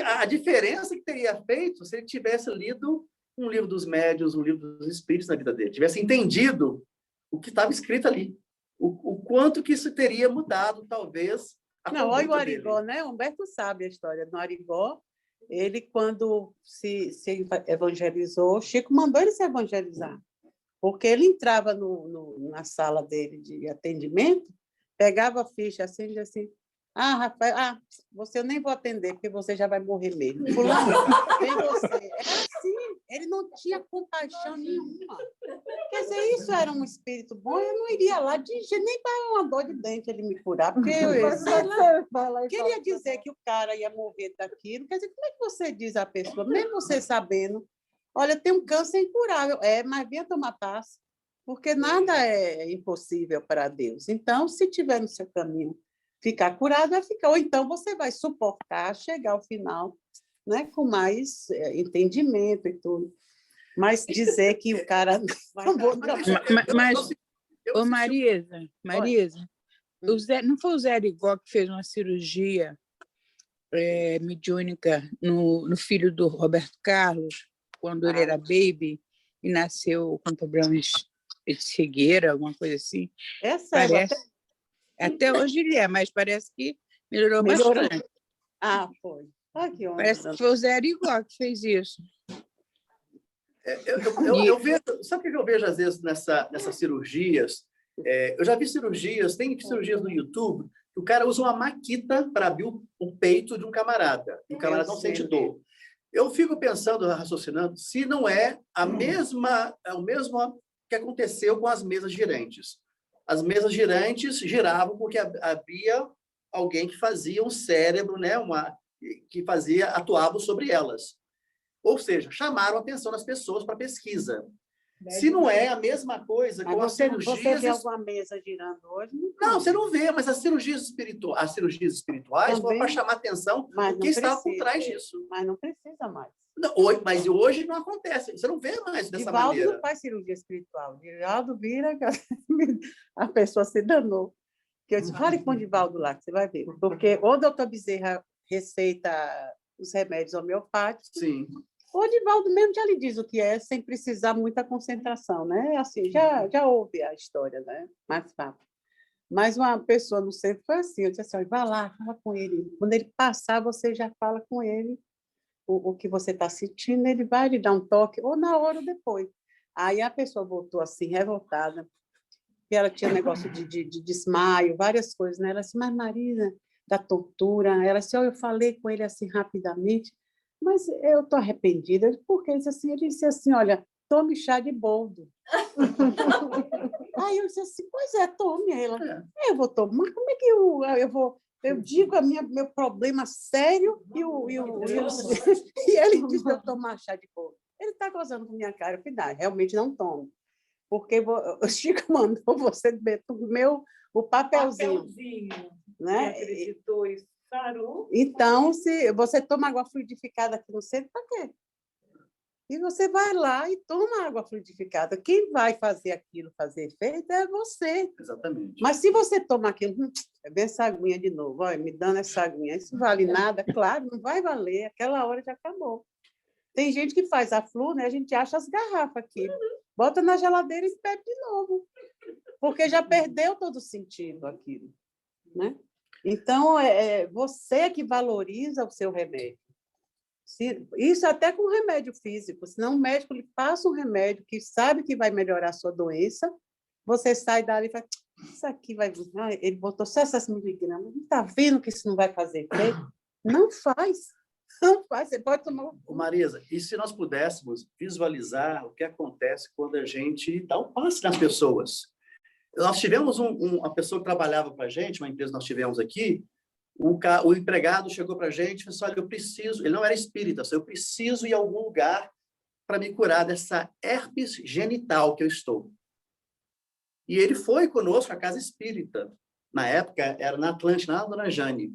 A diferença que teria feito se ele tivesse lido um livro dos médiuns, um livro dos espíritos na vida dele, tivesse entendido o que estava escrito ali, o quanto que isso teria mudado, talvez, olha o Arigó, né? Humberto sabe a história do Arigó. Ele, quando se evangelizou, Chico mandou ele se evangelizar. Porque ele entrava na sala dele de atendimento, pegava a ficha assim e dizia assim, Rafael, você eu nem vou atender, porque você já vai morrer mesmo. Fulano, vem você. Era assim, ele não tinha compaixão nenhuma. Quer dizer, isso era um espírito bom, eu não iria lá nem para uma dor de dente ele me curar, porque queria dizer que o cara ia morrer daquilo. Quer dizer, como é que você diz à pessoa, mesmo você sabendo, olha, tem um câncer incurável. Mas venha tomar passe, porque nada é impossível para Deus. Então, se tiver no seu caminho ficar curado, vai ficar. Ou então você vai suportar chegar ao final, né, com mais entendimento e tudo. Mas dizer que o cara... Mas ô Marisa, não foi o Zé Arigó que fez uma cirurgia mediúnica no filho do Roberto Carlos, quando ele era baby e nasceu com problemas de cegueira, alguma coisa assim. Parece. Até hoje ele mas parece que melhorou bastante. Foi. Que onda. Parece que foi o Zé Arigó que fez isso. Eu vejo, sabe o que eu vejo às vezes nessas cirurgias? Eu já vi cirurgias, tem cirurgias no YouTube, que o cara usa uma maquita para abrir o peito de um camarada. E o camarada não sente dor. Eu fico pensando, raciocinando, se não é o mesmo que aconteceu com as mesas girantes. As mesas girantes giravam porque havia alguém que fazia um cérebro, né, atuava sobre elas. Ou seja, chamaram a atenção das pessoas para pesquisa. Se não é a mesma coisa com as cirurgias... Você vê alguma mesa girando hoje? Não, você não vê, mas as cirurgias espirituais foram para chamar atenção do que estava por trás disso. Mas não precisa mais. Não, mas hoje não acontece. Você não vê mais dessa maneira. Divaldo não faz cirurgia espiritual. Divaldo vira... A pessoa se danou. Que eu disse, fale com o Divaldo lá, que você vai ver. Porque o doutor Bezerra receita os remédios homeopáticos. Sim. O Divaldo mesmo já lhe diz o que é, sem precisar muita concentração, né? Assim, já ouve a história, né? Mais fácil. Mas uma pessoa no centro foi assim, eu disse assim, vai lá, fala com ele. Quando ele passar, você já fala com ele o que você está sentindo, ele vai lhe dar um toque, ou na hora ou depois. Aí a pessoa voltou assim, revoltada, que ela tinha negócio de desmaio, várias coisas, né? Ela disse, mas Marisa, da tortura, ela disse, eu falei com ele assim rapidamente, mas eu estou arrependida, porque ele disse assim, olha, tome chá de boldo. Aí eu disse assim, pois é, tome. Ela, eu vou tomar, como é que eu vou... Eu digo meu problema sério e ele disse para eu tomar chá de boldo. Ele está gozando com minha cara, eu falei, realmente não tomo, porque o Chico mandou você ver o papelzinho. Né? Acreditou isso. Parou. Então, se você toma água fluidificada aqui no centro, para quê? E você vai lá e toma água fluidificada. Quem vai fazer aquilo fazer efeito é você. Exatamente. Mas se você toma aquilo, vem essa aguinha de novo, olha, me dando essa aguinha, isso vale nada? Claro, não vai valer, aquela hora já acabou. Tem gente que faz a flu, né? A gente acha as garrafas aqui, bota na geladeira e bebe de novo, porque já perdeu todo o sentido aquilo, né? Então, você que valoriza o seu remédio. Isso até com remédio físico. Senão o médico lhe passa um remédio que sabe que vai melhorar a sua doença, você sai dali e fala, isso aqui vai... ele botou só essas miligramas, não está vendo que isso não vai fazer efeito? Não faz. Não faz. Você pode tomar... Marisa, e se nós pudéssemos visualizar o que acontece quando a gente dá um passe nas pessoas? Nós tivemos uma pessoa que trabalhava para a gente, uma empresa que nós tivemos aqui, o empregado chegou para a gente e falou assim, olha, eu preciso, ele não era espírita, eu preciso ir a algum lugar para me curar dessa herpes genital que eu estou. E ele foi conosco à casa espírita. Na época, era na Atlântida, na Dona Jane.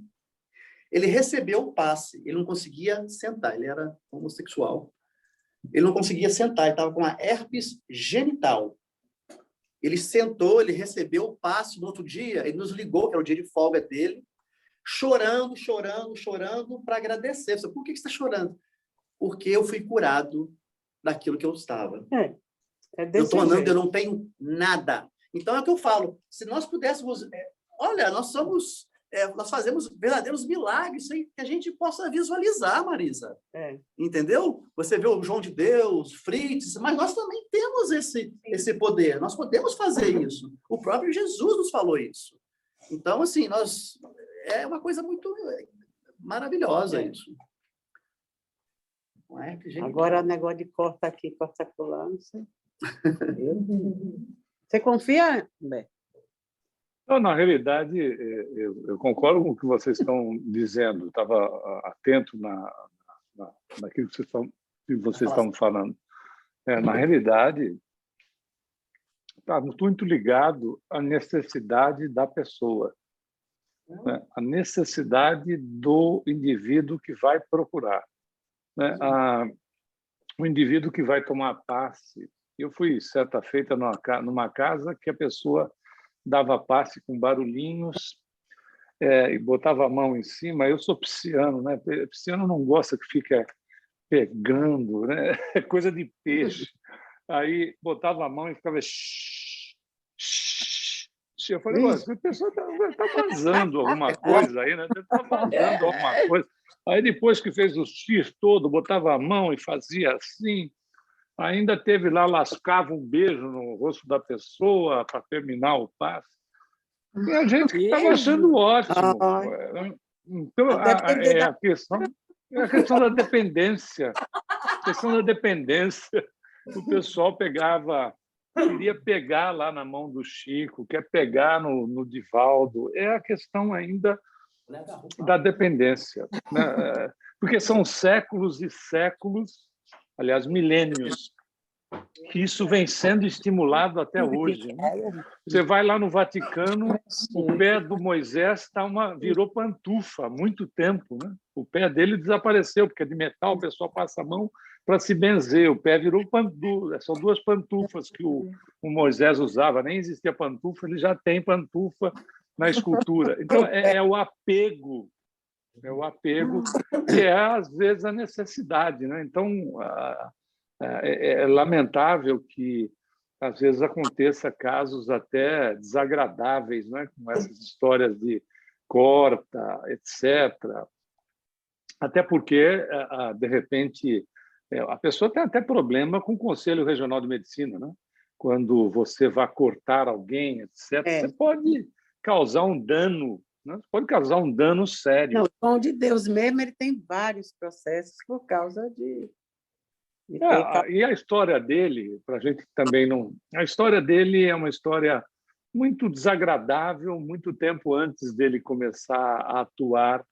Ele recebeu o passe, ele não conseguia sentar, ele era homossexual. Ele não conseguia sentar, ele estava com uma herpes genital. Ele sentou, ele recebeu o passe no outro dia, ele nos ligou, que era o dia de folga dele, chorando para agradecer. Eu falei, por que você está chorando? Porque eu fui curado daquilo que eu estava. Eu estou andando, eu não tenho nada. Então, é o que eu falo. Se nós pudéssemos... olha, nós fazemos verdadeiros milagres que a gente possa visualizar, Marisa. Entendeu? Você vê o João de Deus, Fritz, mas nós também temos esse poder. Nós podemos fazer isso. O próprio Jesus nos falou isso. Então, assim, é uma coisa muito maravilhosa isso. Não é que gente... Agora, o negócio de corta aqui, corta acolá, não sei. Você confia, Bé? Não, na realidade, eu concordo com o que vocês estão dizendo. Estava atento naquilo que vocês estão falando. Na realidade, está muito ligado à necessidade da pessoa, né? A necessidade do indivíduo que vai procurar, né? O indivíduo que vai tomar passe. Eu fui, certa feita, numa casa que a pessoa dava passe com barulhinhos e botava a mão em cima. Eu sou pisciano, né? Pisciano não gosta que fique pegando, né? É coisa de peixe. Aí botava a mão e ficava... Eu falei, a pessoa está vazando alguma coisa aí, né? Está vazando alguma coisa. Aí depois que fez o X todo, botava a mão e fazia assim. Ainda teve lá, lascava um beijo no rosto da pessoa para terminar o passe. E a gente estava achando ótimo. Então, é a questão da dependência. A questão da dependência. O pessoal queria pegar lá na mão do Chico, quer pegar no Divaldo. É a questão ainda da dependência, né? Porque são séculos e séculos aliás, milênios. Que isso vem sendo estimulado até hoje, né? Você vai lá no Vaticano, o pé do Moisés virou pantufa há muito tempo, né? O pé dele desapareceu, porque é de metal, o pessoal passa a mão para se benzer. O pé virou pantufa. São duas pantufas que o Moisés usava. Nem existia pantufa, ele já tem pantufa na escultura. Então, é o apego. É o apego, que é, às vezes, a necessidade, né? Então, é lamentável que, às vezes, aconteça casos até desagradáveis, né? Com essas histórias de corta, etc. Até porque, de repente, a pessoa tem até problema com o Conselho Regional de Medicina, né? Quando você vai cortar alguém, etc., você pode causar um dano, né? Você pode causar um dano sério. Não, o João de Deus mesmo, ele tem vários processos por causa de e a história dele, para a gente também não... A história dele é uma história muito desagradável, muito tempo antes dele começar a atuar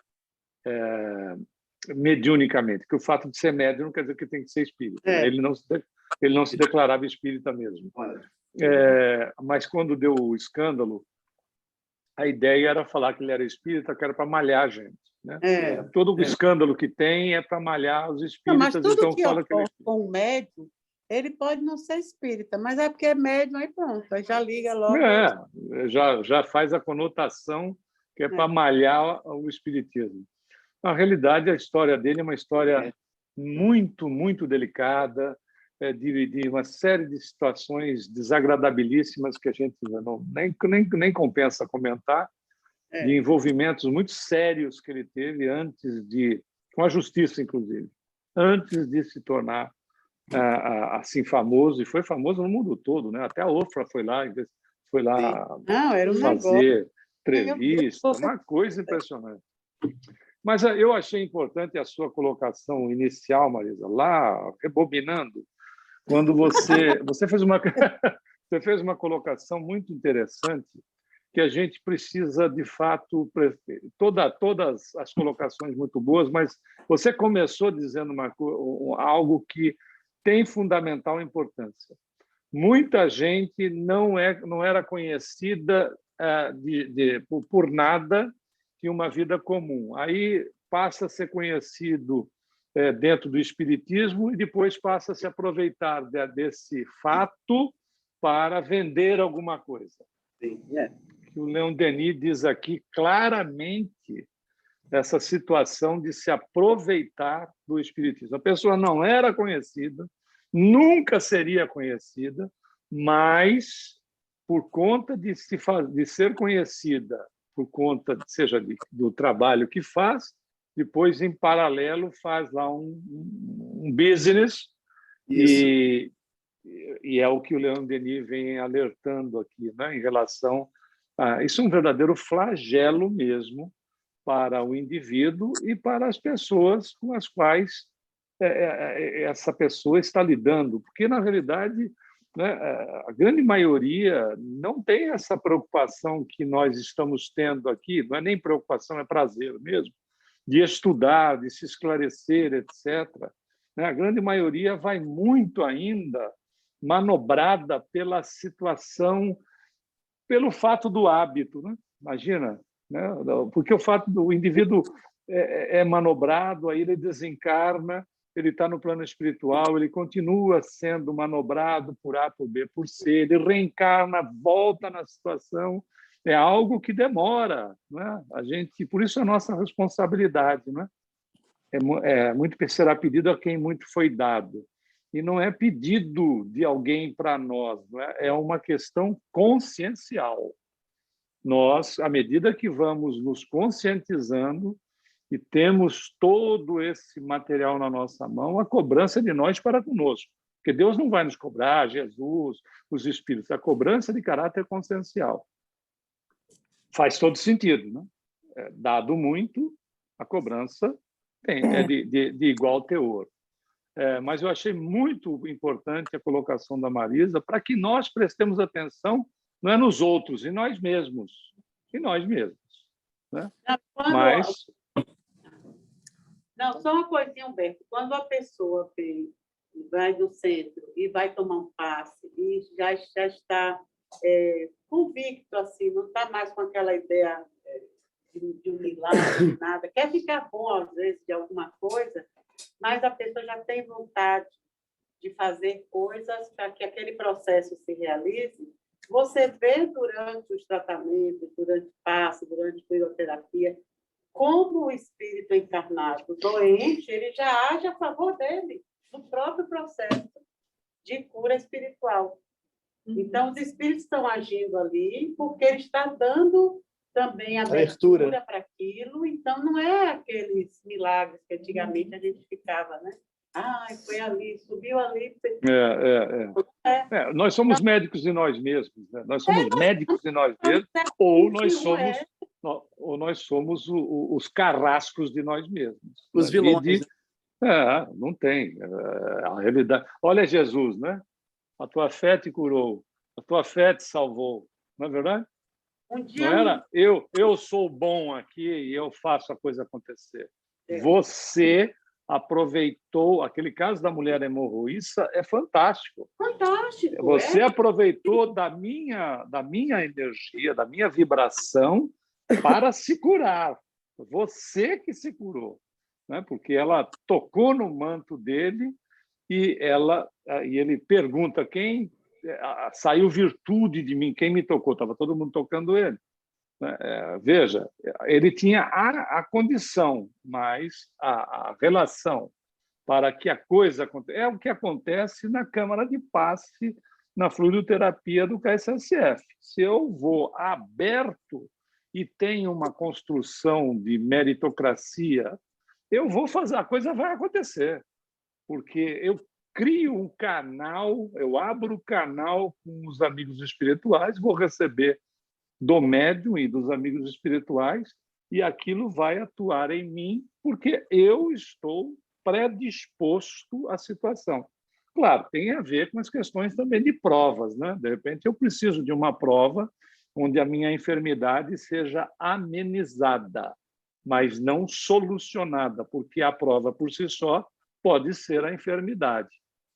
mediunicamente, que o fato de ser médium não quer dizer que tem que ser espírita. Ele não se declarava espírita mesmo. Mas quando deu o escândalo, a ideia era falar que ele era espírita, que era para malhar a gente, né? Todo o escândalo que tem é para malhar os espíritas. Não, mas tudo então que fala ocorre com o médium, ele pode não ser espírita, mas é porque é médium, aí pronto, aí já liga logo. Já faz a conotação que é para malhar o espiritismo. Na realidade, a história dele é uma história muito, muito delicada, de uma série de situações desagradabilíssimas que a gente nem compensa comentar, de envolvimentos muito sérios que ele teve com a justiça, inclusive, antes de se tornar assim famoso, e foi famoso no mundo todo, né? Até a Ofra foi lá Não, era um fazer entrevista, uma coisa impressionante. Mas eu achei importante a sua colocação inicial, Marisa, lá, rebobinando, quando você fez você fez uma colocação muito interessante, que a gente precisa, de fato, todas as colocações muito boas, mas você começou dizendo algo que tem fundamental importância. Muita gente não era conhecida por nada que uma vida comum. Aí passa a ser conhecido dentro do espiritismo e depois passa a se aproveitar desse fato para vender alguma coisa. O Leon Denis diz aqui claramente essa situação de se aproveitar do espiritismo. A pessoa não era conhecida, nunca seria conhecida, mas por conta de ser conhecida, por conta, seja do trabalho que faz, depois, em paralelo, faz lá um business. E é o que o Leon Denis vem alertando aqui, né, em relação a... Isso é um verdadeiro flagelo mesmo para o indivíduo e para as pessoas com as quais essa pessoa está lidando, porque, na realidade, né, a grande maioria não tem essa preocupação que nós estamos tendo aqui, não é nem preocupação, é prazer mesmo, de estudar, de se esclarecer, etc. A grande maioria vai muito ainda manobrada pela situação, pelo fato do hábito, né? Imagina, né? Porque o fato do indivíduo é manobrado, aí ele desencarna, ele está no plano espiritual, ele continua sendo manobrado por A, por B, por C, ele reencarna, volta na situação, é algo que demora, né? Por isso é a nossa responsabilidade, né? Muito será pedido a quem muito foi dado. E não é pedido de alguém para nós, não é uma questão consciencial. Nós, à medida que vamos nos conscientizando e temos todo esse material na nossa mão, a cobrança de nós para conosco. Porque Deus não vai nos cobrar, Jesus, os espíritos. A cobrança de caráter consciencial. Faz todo sentido, né? Dado muito, a cobrança é de igual teor. Mas eu achei muito importante a colocação da Marisa para que nós prestemos atenção não é nos outros, em nós mesmos. Em nós mesmos. Né? Não, só uma coisinha, Humberto. Quando a pessoa vem vai no centro e vai tomar um passe e já está convicto, assim, não está mais com aquela ideia de um milagre, de nada. Quer ficar bom, às vezes, de alguma coisa, mas a pessoa já tem vontade de fazer coisas para que aquele processo se realize. Você vê durante os tratamentos, durante o passe, durante a crioterapia, como o espírito encarnado doente, ele já age a favor dele, no próprio processo de cura espiritual. Então, os espíritos estão agindo ali porque ele está dando também abertura para aquilo. Então, não é aqueles milagres que antigamente a gente ficava, né? Foi ali, subiu ali. Nós somos médicos de nós mesmos, né? Nós somos médicos de nós mesmos, ou nós somos os carrascos de nós mesmos. Os vilões. Não tem. A realidade. Olha Jesus, né? A tua fé te curou, a tua fé te salvou, não é verdade? Não era eu sou bom aqui e eu faço a coisa acontecer. Você aproveitou aquele caso da mulher hemorroíça, é fantástico. Fantástico. Você aproveitou da minha energia, da minha vibração para se curar. Você que se curou, né? Porque ela tocou no manto dele e ele pergunta quem saiu virtude de mim, quem me tocou? Estava todo mundo tocando ele. Veja, ele tinha a condição, mas a relação para que a coisa aconteça é o que acontece na Câmara de Passe, na fluidoterapia do KSSF. Se eu vou aberto e tenho uma construção de meritocracia, eu vou fazer, a coisa vai acontecer, porque eu crio um canal, eu abro o canal com os amigos espirituais, vou receber do médium e dos amigos espirituais, e aquilo vai atuar em mim, porque eu estou predisposto à situação. Claro, tem a ver com as questões também de provas, né? De repente, eu preciso de uma prova onde a minha enfermidade seja amenizada, mas não solucionada, porque a prova por si só pode ser a enfermidade,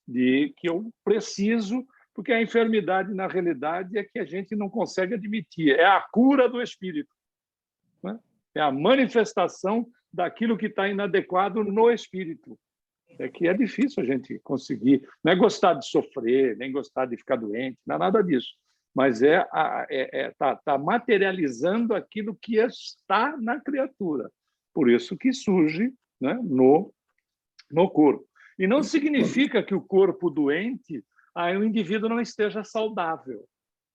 de que eu preciso. Porque a enfermidade, na realidade, é que a gente não consegue admitir. É a cura do espírito, né? É a manifestação daquilo que está inadequado no espírito. É que é difícil a gente conseguir. Não é gostar de sofrer, nem gostar de ficar doente, não é nada disso. Mas tá materializando aquilo que está na criatura. Por isso que surge, né, no corpo. E não significa que o corpo doente o indivíduo não esteja saudável,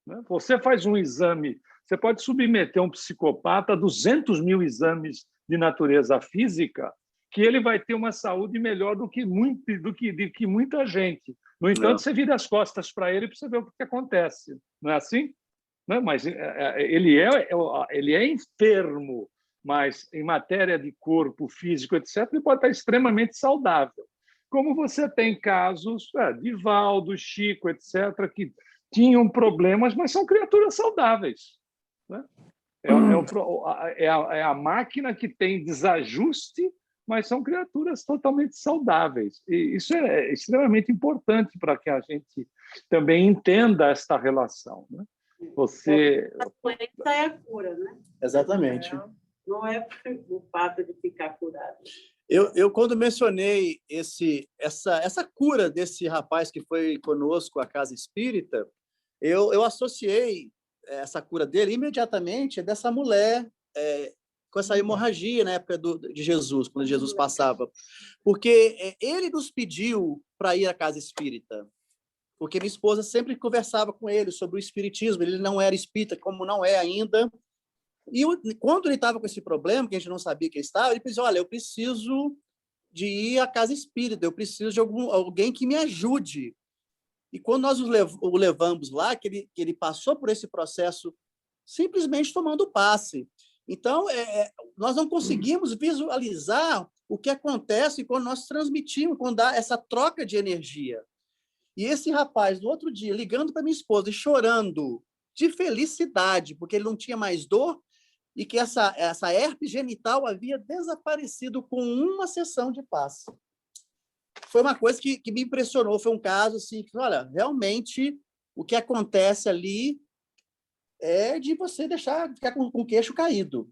né? Você faz um exame, você pode submeter um psicopata a 200 mil exames de natureza física, que ele vai ter uma saúde melhor do que muita gente. No entanto, você vira as costas para ele para você ver o que acontece. Não é assim? Não, mas ele é enfermo, mas em matéria de corpo, físico, etc., ele pode estar extremamente saudável. Como você tem casos de Valdo, Chico, etc., que tinham problemas, mas são criaturas saudáveis, né? É a máquina que tem desajuste, mas são criaturas totalmente saudáveis. E isso é extremamente importante para que a gente também entenda esta relação, né? A doença é a cura, né? Exatamente. Não é o fato de ficar curado. Eu quando mencionei essa cura desse rapaz que foi conosco à Casa Espírita, eu associei essa cura dele imediatamente dessa mulher com essa hemorragia na época de Jesus, quando Jesus passava. Porque ele nos pediu para ir à Casa Espírita, porque minha esposa sempre conversava com ele sobre o espiritismo, ele não era espírita, como não é ainda. E quando ele estava com esse problema, que a gente não sabia que ele estava, ele pensou, olha, eu preciso de ir à Casa Espírita, eu preciso de alguém que me ajude. E quando nós o levamos lá, que ele passou por esse processo simplesmente tomando passe. Então, nós não conseguimos visualizar o que acontece quando nós transmitimos, quando dá essa troca de energia. E esse rapaz, no outro dia, ligando para minha esposa e chorando de felicidade, porque ele não tinha mais dor, e que essa herpes genital havia desaparecido com uma sessão de passe. foi uma coisa que me impressionou. Foi um caso assim, que, olha, realmente o que acontece ali é de você ficar com o queixo caído.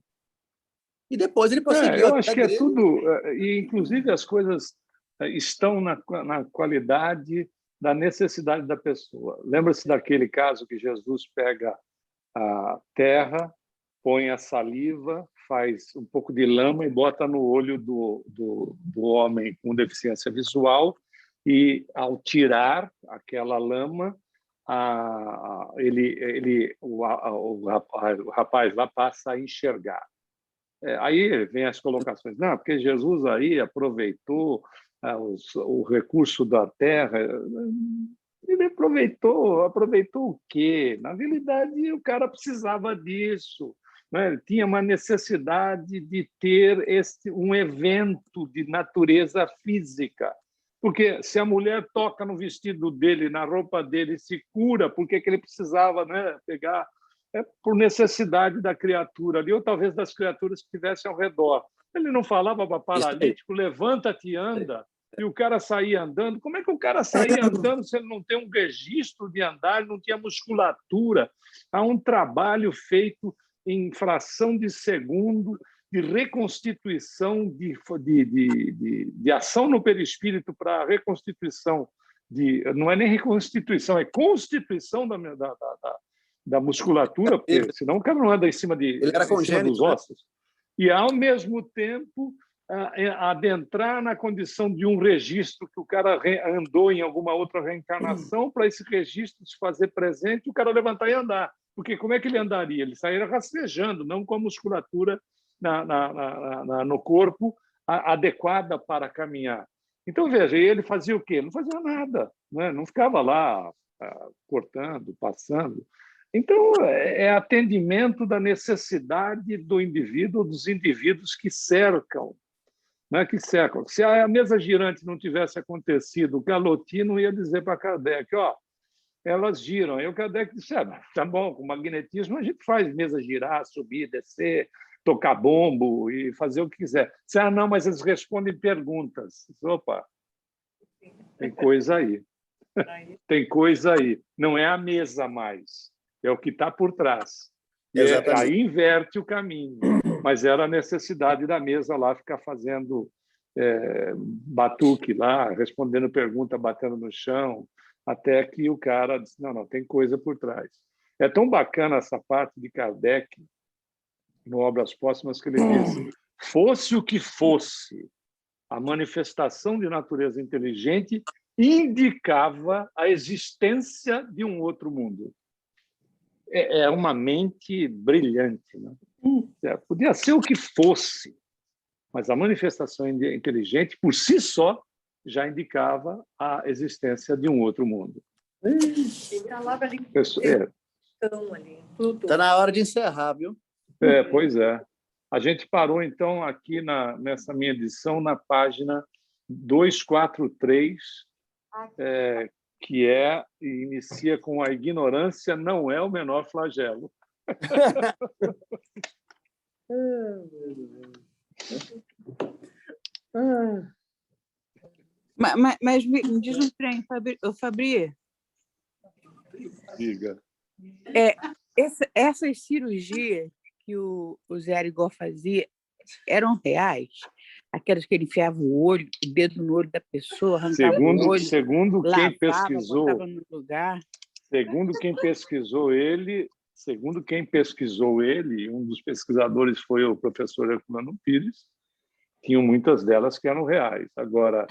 E depois ele prosseguiu. Eu acho que é tudo, e inclusive as coisas estão na qualidade da necessidade da pessoa. Lembra-se daquele caso que Jesus pega a terra, põe a saliva, faz um pouco de lama e bota no olho do homem com deficiência visual, e ao tirar aquela lama, o rapaz lá passa a enxergar. Aí vem as colocações, não, porque Jesus aí aproveitou o recurso da terra. Ele aproveitou o quê? Na realidade, o cara precisava disso, né? Ele tinha uma necessidade de ter um evento de natureza física. Porque se a mulher toca no vestido dele, na roupa dele, se cura, por que ele precisava, né, pegar? É por necessidade da criatura ali, ou talvez das criaturas que estivessem ao redor. Ele não falava para paralítico, levanta-te e anda, e o cara saía andando. Como é que o cara saía andando se ele não tem um registro de andar, ele não tinha musculatura? Há um trabalho feito em fração de segundo, de reconstituição, de ação no perispírito para a reconstituição, não é nem reconstituição, é constituição da musculatura, porque senão o cara não anda em cima dos ossos. E, ao mesmo tempo, adentrar na condição de um registro que o cara andou em alguma outra reencarnação, para esse registro se fazer presente, o cara levantar e andar. Porque como é que ele andaria? Ele sairia rastejando, não com a musculatura no corpo adequada para caminhar. Então, veja, ele fazia o quê? Não fazia nada, né? Não ficava lá cortando, passando. Então, é atendimento da necessidade do indivíduo, dos indivíduos que cercam, né? Que cercam. Se a mesa girante não tivesse acontecido, o Galotti não ia dizer para Kardec, ó, elas giram. Aí o Kardec disse, tá bom, com magnetismo a gente faz mesa girar, subir, descer, tocar bombo e fazer o que quiser. Disse, não, mas eles respondem perguntas. Opa, tem coisa aí. Tem coisa aí. Não é a mesa mais, é o que está por trás. Aí inverte o caminho. Mas era a necessidade da mesa lá ficar fazendo batuque lá, respondendo pergunta, batendo no chão, até que o cara disse, não, tem coisa por trás. É tão bacana essa parte de Kardec, no Obras Póstumas, que ele disse, fosse o que fosse, a manifestação de natureza inteligente indicava a existência de um outro mundo. É uma mente brilhante, né? Podia ser o que fosse, mas a manifestação inteligente, por si só, já indicava a existência de um outro mundo. Está na hora de encerrar, viu? Pois é. A gente parou, então, aqui nessa minha edição, na página 243, que inicia com a ignorância não é o menor flagelo. Mas me diz um trem, Fabri. Diga. Essas cirurgias que o Zé Arigó fazia eram reais? Aquelas que ele enfiava o dedo no olho da pessoa, arrancava o olho, segundo lavava, quem pesquisou, botava no lugar. Segundo quem pesquisou ele, um dos pesquisadores foi o professor Herculano Pires, tinham muitas delas que eram reais. Agora,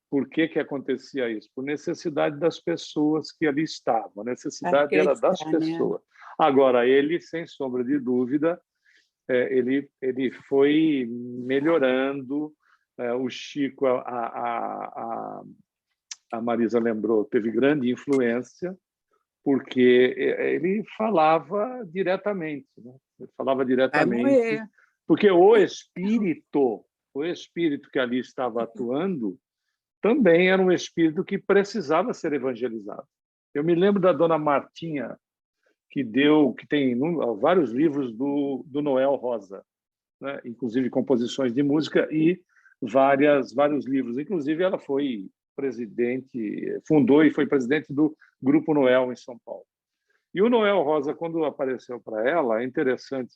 por que acontecia isso? Por necessidade das pessoas que ali estavam. A necessidade era das pessoas. Né? Agora, ele, sem sombra de dúvida, ele foi melhorando. O Chico, a Marisa lembrou, teve grande influência, porque ele falava diretamente. Né? Ele falava diretamente. Porque o espírito que ali estava atuando também era um espírito que precisava ser evangelizado. Eu me lembro da dona Martinha, que tem vários livros do Noel Rosa, né? Inclusive composições de música e vários livros. Inclusive, ela foi presidente, fundou e foi presidente do Grupo Noel em São Paulo. E o Noel Rosa, quando apareceu para ela, é interessante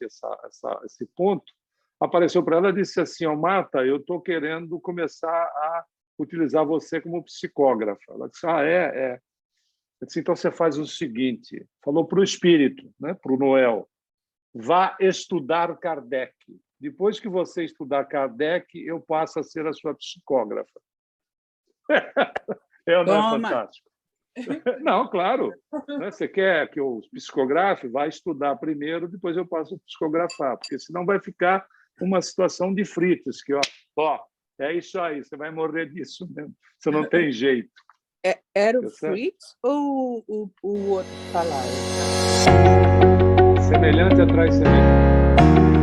esse ponto, apareceu para ela e disse assim, Marta, eu estou querendo começar a utilizar você como psicógrafa. Ela disse, é. Eu disse, então você faz o seguinte, falou para o espírito, né, para o Noel, vá estudar Kardec. Depois que você estudar Kardec, eu passo a ser a sua psicógrafa. Não é fantástico? Não, claro. Você quer que eu psicografe? Vai estudar primeiro, depois eu passo a psicografar, porque senão vai ficar uma situação de fritas, que, é isso aí, você vai morrer disso mesmo. Você não tem jeito. Era o Fritz ou o outro falava? Semelhante atrai semelhante.